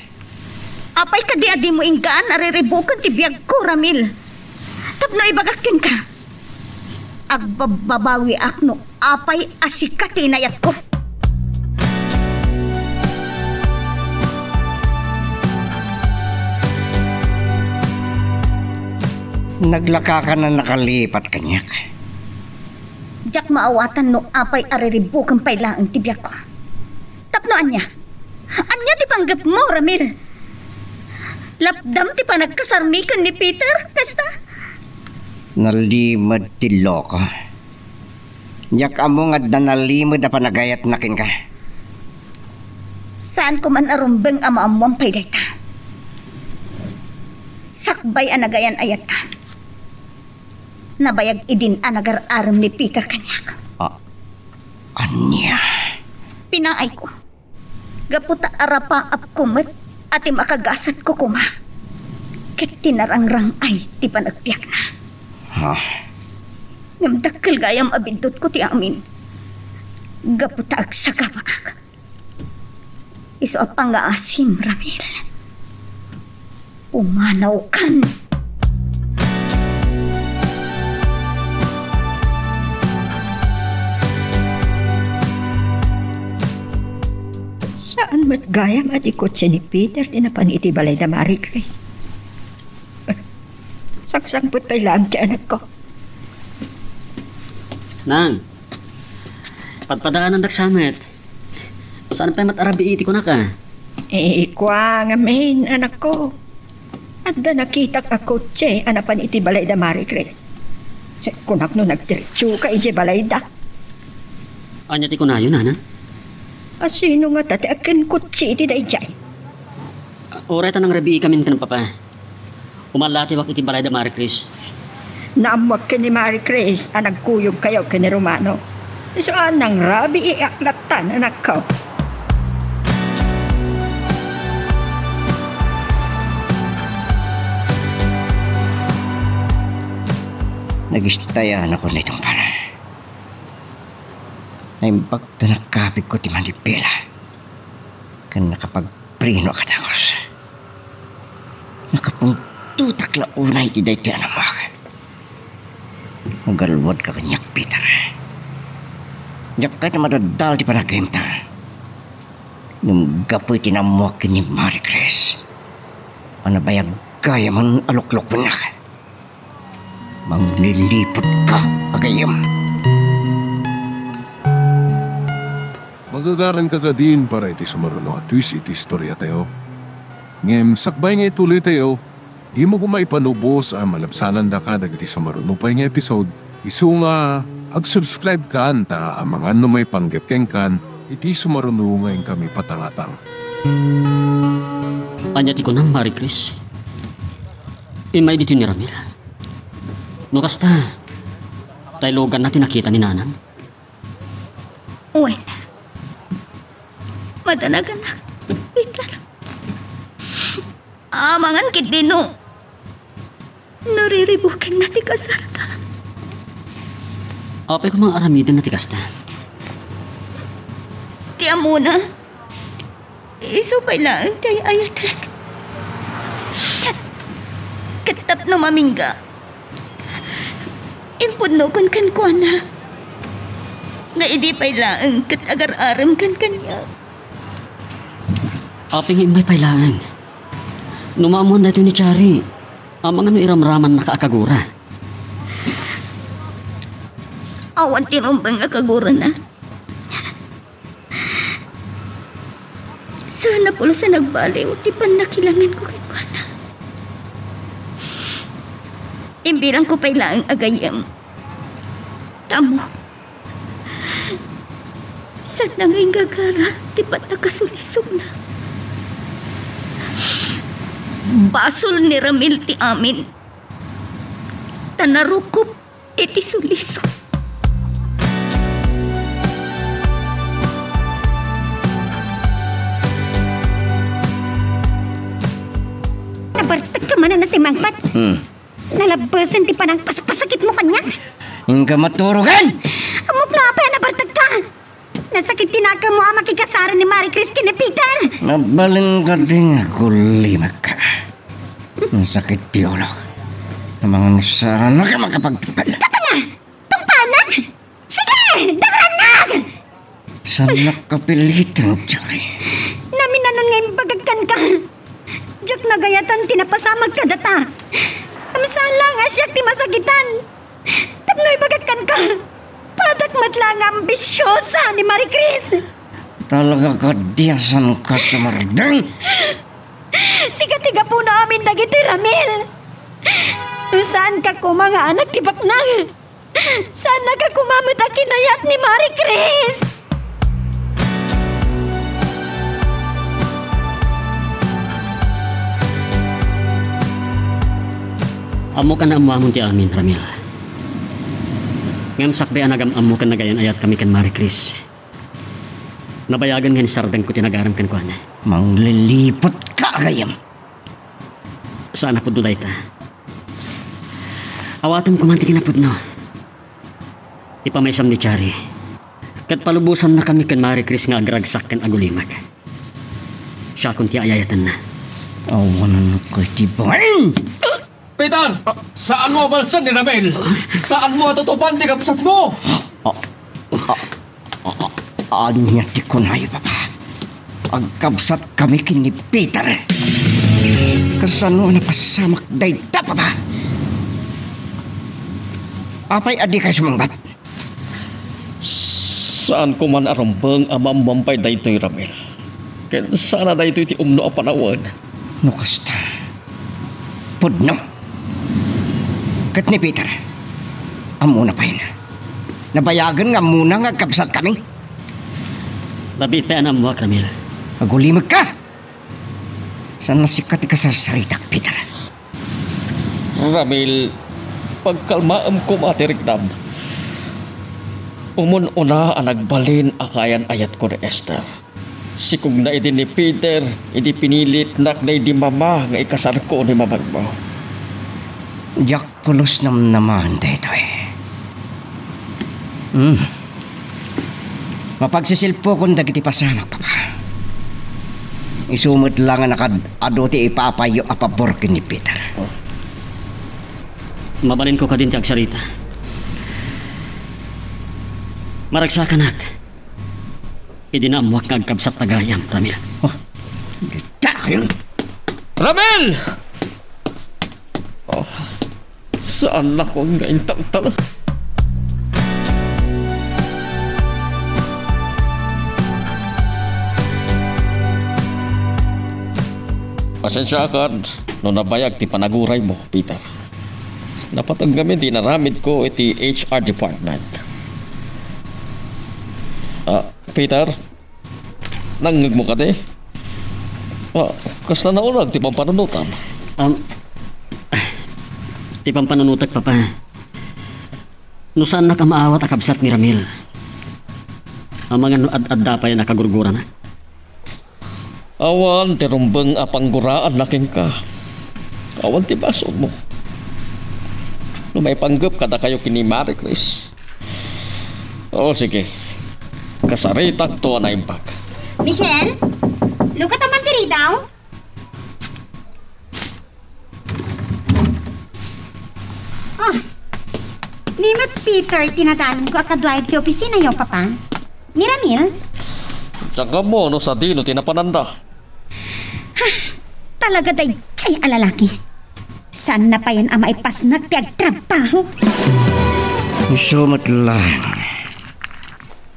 Apay ka di adi mo inggaan ariribukan ti biyag ko, Ramil. Tapno ibagakin ka. Agbababawi akno apay asikat inayat ko. Naglaka ka na nakalipat kanyak. Diyak maawatan no apay ariribukan pailaan ti biyag ko. Tapno anya. Anya ti panggap mo, Ramil. Lapdam ti panagkasarmikan ni Peter, kasta? Nalimad ti loko. Yak amo nga nalimad na panagayat nakin ka. Saan ko man arumbeng ama-amuang paydayta? Sakbay anagayan ayat ka. Nabayag idin anagar-aram ni Peter kanyak. Anya? Pinaay ko. Gaputa arapa ap kumet at makagasat ko kuma. Ket tinarangrang ay ti panagpiyak na. Ngamdakkel gayam abindot ko ti amin. Gaputa ag sagabaak. Iso apang nga asim, Ramil. Umanaw kan. Saan mat gayam at ikotse ni Peter tinapan iti balay da Marie Chris? Saksampot pa lang ti anak ko. Nang, padpadaan ang daksamet. Saan pa matarabi iti ko na ka? Kwa nga main, anak ko. At da nakita ka kotse, anapan iti balay da Marie Chris. Kunak no nagdiretso ka iti balay da. Anya ti ko na yun, nana? Sino nga tati akin kotse iti da ijay? Oray tanang rabi kamin ka ng papa. Umalati wak iti balay da Marie Chris. Naamwag ka ni Marie Chris, nagkuyog kayo ka ni Romano. So anang rabi iaklatan, anak ko. Nagistayan ako na itong para. Naimbag na nakapig ko ti manipila. Kan nakapagprino ka takos. Nakapuntutak la unay ti day ti anamak. Magalwad ka kanyak, Peter. Yak ka na madadal ti panagimta. Nung gapoy tinamuak ni Marie Chris. Anabayag gaya man aluklok mo na ka. Manglilipot ka, agayam. Magagaran ka ka din para iti sumaruno at twist iti istorya tayo. Ngem, sakbay nga ituloy tayo, di mo kumaipanubos ang malabsanan da ka dagiti sumaruno pa nga episode. Isu nga, ag-subscribe ka anta ang mga ano may panggapkeng kan, iti sumaruno ngayon kami patangatang. Anya ti ko nang Marie Chris. Imay dito ni Ramil. No kasta, tayo logan natin nakita ni Nanang. Uy. Madanagan na, Peter. Amangan kit dino. Nariribukin na ti kasarta. Apay ko mga aramidin na ti kasta. Tiya muna. Iso kailangan tayo ayatek. Katap no mamingga. Impudno kon kan kuana. Nga idi pailaan kat agar-aram kan kanya. Apay nga imay pailaan. Numamon na ito ni Chari. Ang mga iramraman na kaakagura. Awan tinumbang nga kagura na. Sana pula sa nagbaliw, di pa nakilangan ko kay Kuana. Imbilang ko pa'y laang agayam. Tamo. Saan na ngayong gagara, di pa nakasulisog na. Basol ni Ramil ti amin. Tanarukop iti sulisog. Nabartag ka man na si Mangpat. Nalabasan ti panang pasakit mo kanya. Yung ka maturugan! Amok na pa nabartag ka. Nasakit tinaka mo ang makikasara ni Marie Chris kina Peter. Nabalin ka din ako, limak ka. Nasakit di ulo. Ang mga nasana ka makapagtapal. Kapanya! Tumpanan! Sige! Daranag! Saan nakapilitan, Jory? Namin nanon ngayong bagagkan ka. Diyak nagayatan tinapasamag ka data. Amsala nga siya ti masakitan. Tapnoy bagagkan ka. Padak matlang ambisyosa ni Marie Chris. Talaga ka diyasan ka sa mardang? Siga tiga po na amin dagiti Ramil. Saan ka ko mga anak tibak na? Saan ka kumamit ang kinayat ni Marie Chris? Amo ka na amuamon ti amin, Ramil. Ngam sakbe anagam amo kan nagayan ayat kami kan Marie Chris. Nabayagan nga ni Sardang ko tinagaram kan kuan. Manglilipot ka agayam. Saan na po duday ta? Awatam ko man ti kinapudno. Ipamaysam ni Chari. Kat palubusan na kami kan Marie Chris nga agragsak kan agulimak. Siya kung ti ayayatan na. Awan ko ti bangin! Peter! Saan mo balsan ni Ramil? Saan mo tutupan ti kapsat mo? Anya ti kunay, papa. Agkabsat kami kini Peter. Kasano na pasamak dayta, papa. Apay adi kay sumangbat? Saan ko man arambang amambampay daytoy Ramil? Kaya sana daytoy ti umno a panawan. No kasta. Pudno. Kat ni Peter. Amuna pa yun. Nabayagan nga muna nga kabsat kami. Labit pa anam mo, Ramil. Agulimag ka. Saan nasikat ka sa saritak, Peter? Ramil, pagkalmaam ko matirikdam. Umun-una ang nagbalin akayan ayat ko ni Esther. Sikog na iti ni Peter, iti pinilit nak na di mama nga ikasar ko ni mamag mo. Diyak kulos naman dito eh. Mapagsisilpo kung dagiti pasamak, papa. Isumot lang nga nakad-aduti ipapayo apabor ni Peter. Mabalin ko ka din ti agsarita. Maragsakan ak. Idinamuak nga agkabsat tagayam, Ramil. Dahil! Ramil! Oh, saan ako ngayon tangtala? Pasensya ka, no nabayag ti panaguray mo, Peter. Napatanggamin di naramid ko iti HR department. Peter, nangig mo ka di? Kasta na ulag, ti pampanunutan. Ti pampanunutak, papa. No saan na ka maawat akabsat ni Ramil? Ang mga ad-adda pa yan nakagurgura na. Awan, ti rumbeng apangguraan naking ka. Awan ti baso mo. No may panggap kada kayo kini Marie Chris. O sige. Kasaritak to na imbag. Michelle? Luka taman diri daw? Oh. Ni mat Peter, tinadalan ko akadway ti opisina yo, papa. Ni Ramil? Tsaka mo, no sa dino, tinapananda. Talaga day, ay alalaki. Saan na pa yan ang maipasnag ti agtrabaho? Sumat lang.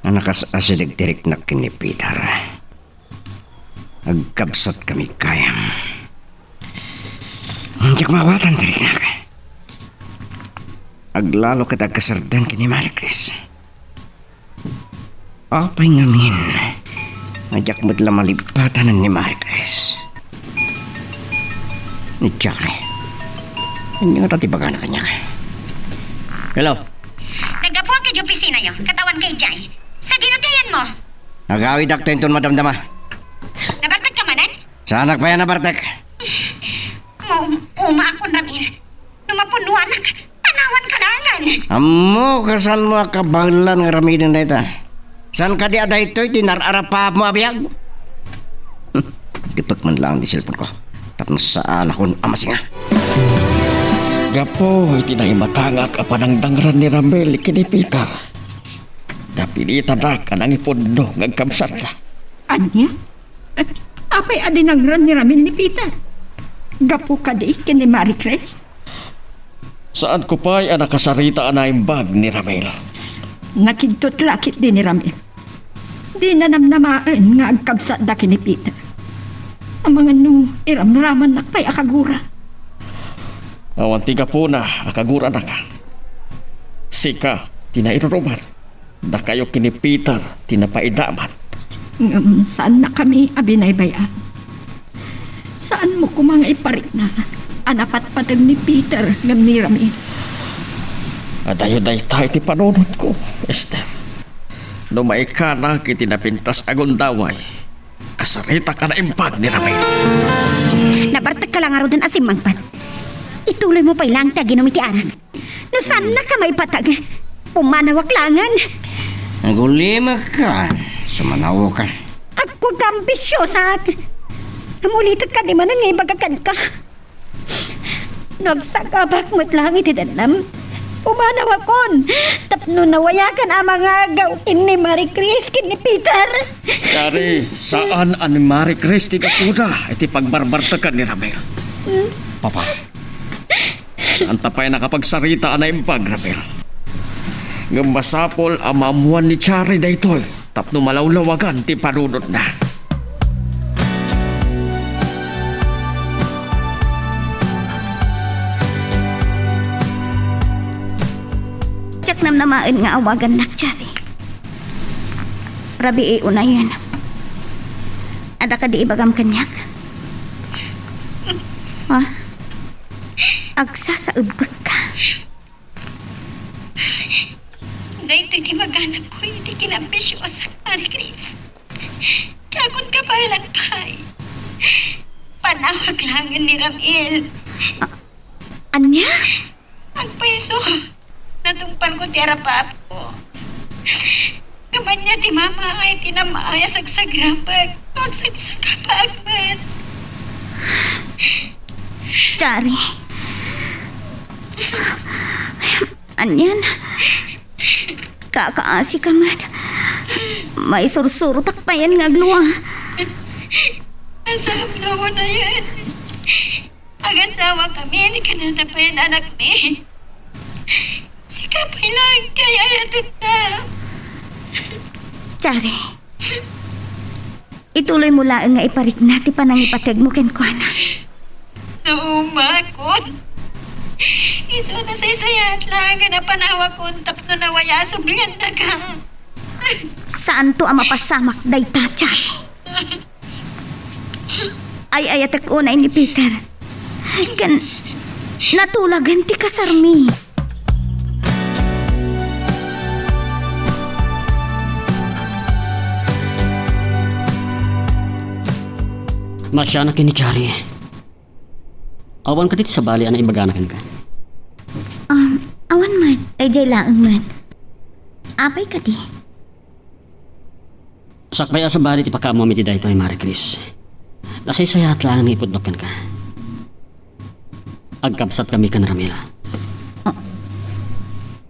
Anakas asidig tirik na kinipitar. Agkabsat kami kayam. Hindi kumawatan tirik na ka. Aglalo kita kasardan kini Maricris. Apay ngamin. Ajak mo't lamalipatan ni Maricris. Ni Jackie. Hindi nga rati baga na kanya ka. Hello? Nagabuang kay opisina yo, katawan kay Jai. Sa ginutian mo. Nagawid ak tenton madamdama. Nabartag ka manan? Saanak pa yan nabartek? Uma akong Ramil. Numapunuan na panawan kalangan. Amo, kasan mo kabanglan nga ramidin na ita? San ka di ada ito'y tinararapa mo abiyag? Dipak man lang di cellphone ko. Tapos saan akong amasing nga. Gapo, itinahimatangak apa ng dangran ni Ramel kini Peter. Napilitan na ka nang ipundo ngagkamsat na. Anya? Apay adi nagran ni Ramil ni Peter? Gapo ka di kini Maricris? Saan ko pa'y nakasarita na yung bag ni Ramel? Nakidtot lakit din ni Ramil. Di na namnamaan nga agkabsat da kini Peter. Ang mga iramraman na pa'y akagura. Awanti ka po na, akagura na ka. Sika, tinairuruman. Na kayo kini Peter, tinapaidaman. Saan na kami abinaybayan? Saan mo kumang iparik na? Anapat patag ni Peter ng ni Ramil. Adayo-day tayo ti panunod ko, Esther. Lumay ka na kitinapintas agundaway. Kasarita ka na impag ni Ramil. Nabartag ka lang araw din asim mangpat. Ituloy mo pa ilang tagin ng itiarang. No saan na ka may patag? Pumanawak langan. Nagulima ka. Sumanawo ka. Ako kambisyosa. Kamulitot ka di man nga ibagakan ka. Nagsagabak mo't lang itidanam. Pumanawakon. Tapno nawayakan ang mga gawin ni Maricris ni Peter. Kari, saan ang Maricris ti kapuda? Iti pagbarbarta ka ni Ramel. Papa, saan tapay nakapagsarita na impag, Ramel? Ngamasapol ang mamuan ni Chari daytoy. Tapno malawlawagan ti panunod na. Tsak namnamaan nga awagan nak, Chari. Rabi unayan. Ada ka di ibagam kanyak? Ha? Agsa sa ubag ka. Dahil ito'y maganap ko, hindi kinambisyosa, Maricris. Tsakot ka pa ilang pay. Panawag langan ni Ramil. Anya? Ang peso. Natungpan ko ti arapap ko. Kaman niya ti mama ay tinamaya sagsagrapag. Magsagsagapag man. Chari. Anyan? Kakaasi ka mat. May sursuro takpayan nga gluwa. Asarap lawa na yan. Ang-asawa kami, hindi ka natapayan anak ni. Si Kapay lang, kaya yatut na. Chari. Ituloy mo lang nga iparik nati pa nang ipateg mo kenkwana. Naumakon. Iso na sa isayat lang na panawa ko tapno na waya sublihan na ka. Saan to ang mapasamak dayta, Chari? Ay ayatek unay ni Peter. Kan natulagan ti kasarmi. Masya na kini Chari. Awan ka dito sa bali na ibaganakan ka. Awan man. Ay jay laang man. Apay ka di. Sakbaya sa bali ti pakamo mi ti dayto ay Maricris. Nasaysayat lang ni ipudnokan ka. Agkabsat kami kan Ramil.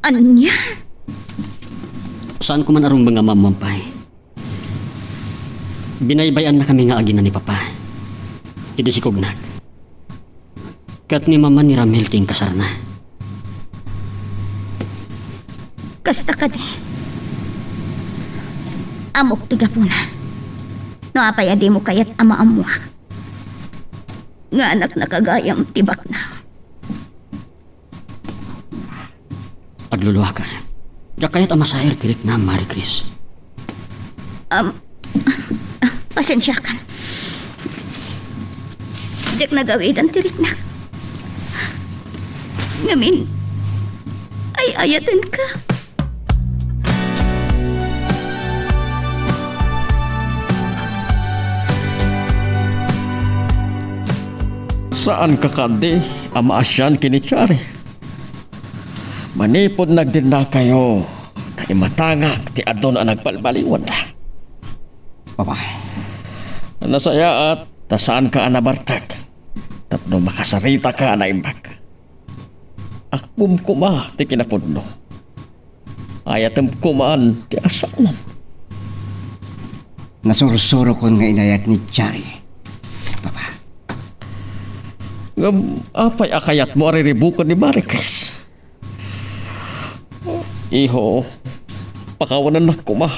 Anya? Saan ko man arong mga mamampay? Binaybayan na kami nga agina ni Papa. Ito si Kugnak. Kat ni Mama ni Ramil ting kasarna. Kasta ka di. Amok tiga po na. No apay adi mo kayat ama-amuak. Nga anak nakagayam tibak na. Pagluluha ka. Diyak kayat ama sahir tirik na, Marie Chris. Pasensya ka. Diyak nagawid ang tirik na. Ngamin, ay ayatan ka. Saan ka kandi, ama asyan kinichari? Manipod nagdin na kayo, na imatangak ti adon ang nagbalbaliwan na. Papa, Nasaya at tasaan ka anabartag, tapno makasarita ka na imbag. Akpum kuma ti kinapudno. Ayatem kumaan ti asawam. nasurusuro ko nga inayat ni Chari. Papa, Ngam apay akayat mo ariribukan ni Maricris. Iho, pakawanan na kuma.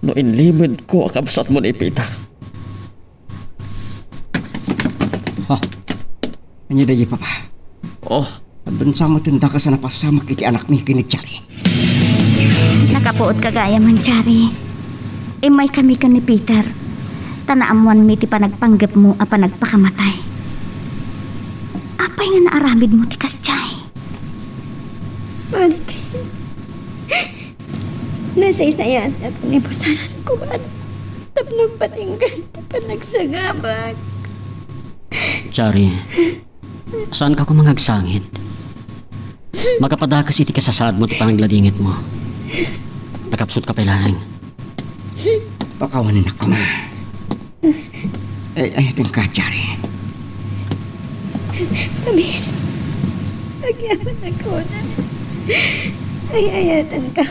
No inlimid ko akabsat mo ni Pita. ha, ano dahi papa? Oh, Bansa mo tinda ka sa napasamak iti anak mi kini Chari. Nakapuot kagaya man, Chari. Imay kami ka ni Peter. Tanaamuan mi ti panagpanggap mo a panagpakamatay. Apay nga naaramid mo ti Kaschay. Nasa isayat at nipusanan ko man. Tapnog patinggan, panagsagabag. Chari, saan ka kumangagsangit? Magapadakas iti kasasad mo ti panagladingit mo. Nakapsot ka pailanang. Pakawanin ako ma. Ayatin ka, Chari. Amin. Agyaman ako na. Ay, ayatan ka.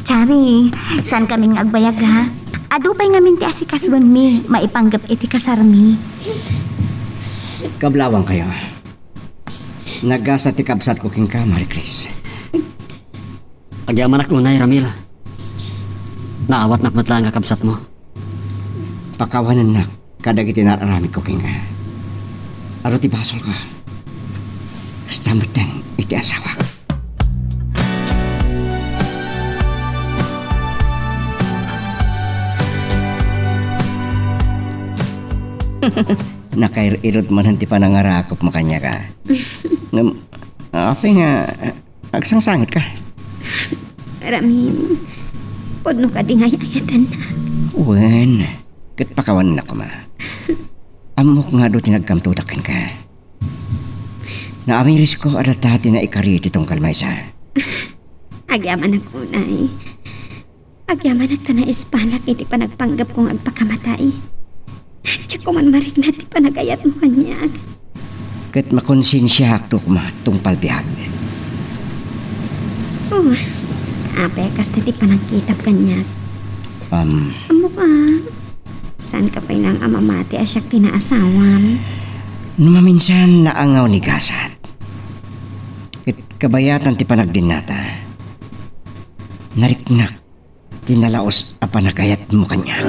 Chari, saan kaming agbayag ha? Adupay ngamin ti asikaswan mi, maipanggap iti kasarmi. Kablawang kayo. Nagasa ti kabsat ko king ka, Marie Chris. Agyaman ak unay, Ramil. Naawat nakmatlang nga kabsat mo. Pakawanan na kadag iti nararami ko king ka. Aro ti basol ka. Kastamatang iti asawa. Nakairot man hanti pa nangarakop makanya ka. Apa nga, agsangsangit ka. Ramin, podno ka di ngay ayatan na. Wen, kat pakawan na ko ma. Amok nga do tinagkamtutakin ka. Naamiris ko adatati na ikari titong kalmaysa. Agyaman ako na Agyaman at na ispanak iti panagpanggap kong agpakamatay. Tiyak ko man marig na ti panagayat mo kanyag. Kat makonsensya hakto ko ma tung palbihag. Oh, apay kas ti panagkitap kanyag. Amo ka. Saan ka pa'y nang amamati asyak tinaasawam? Numaminsan naangaw ni Gasat. Kat kabayatan ti panagdinata. Nariknak tinalaos a panagayat mo kanya.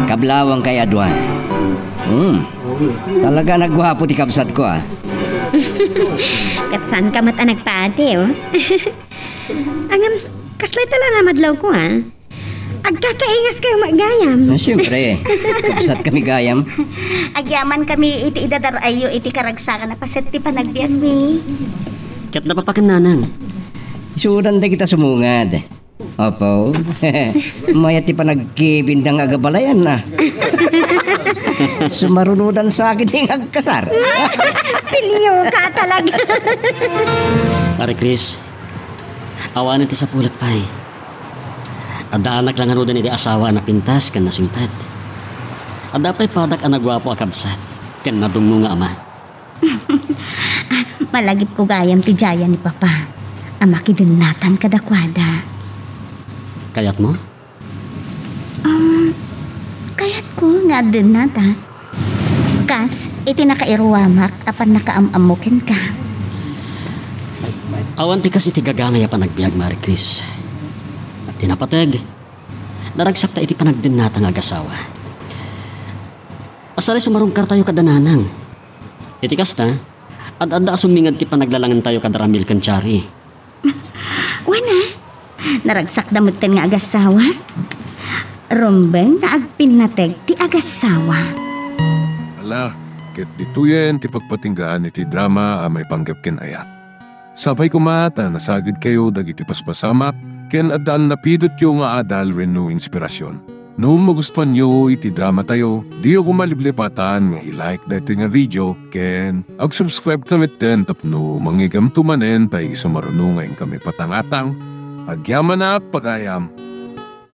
Kablawang kay Adwan. Talaga nagwapo ti kabsat ko ah. Kat saan ka mata nagpati oh? Angam, kaslay tala na madlaw ko Agkakaingas kayo magayam. Siyempre, kabsat kami gayam. Agyaman kami iti idadarayo iti karagsakan na paset ti panagbiag mi. Kat napapakinanan. Isuran da kita sumungad. Opo. Mayat ti panagkibindang agabalayan na. Sumarunudan sa akin yung agkasar. Piliyo ka talaga. Marie Chris, awanan ti sa pulat pa eh. Ada anak lang hanudan iti asawa na pintas kan nasingpad. Ada pa'y padak ang nagwapo akabsat kan nadungo nga ama. Malagip ko gayam ti jaya ni Papa. Amaki din natan kadakwada. Kayat mo? Kayat ko nga din nata. Kas, iti nakairuwamak apan nakaamamukin ka. Awan ti kas iti gagangay a panagbiag, Mari Chris. At tinapateg, naragsak ta iti panagdinatang agasawa. Asali sumarungkar tayo kadananang. Iti kasta, ad-adda asumingad ti panaglalangan tayo kadaramil kantsari. Wana, naragsak damutin nga agasawa. Rumbeng na agpinateg ti agasawa. Ala, ket dituyen ti pagpatinggaan iti drama a may panggap ken ayat. Sabay kumata nasagid kayo dagiti paspasamak ken addaan napidot yo nga adal wenno inspirasyon. No magustuhan nyo iti drama tayo, di ako maliblipatan nga i-like dati nga video ken ag-subscribe tamit ten tapno mangigam tumanen tayo sumarunungan kami patangatang agyaman na pagayam.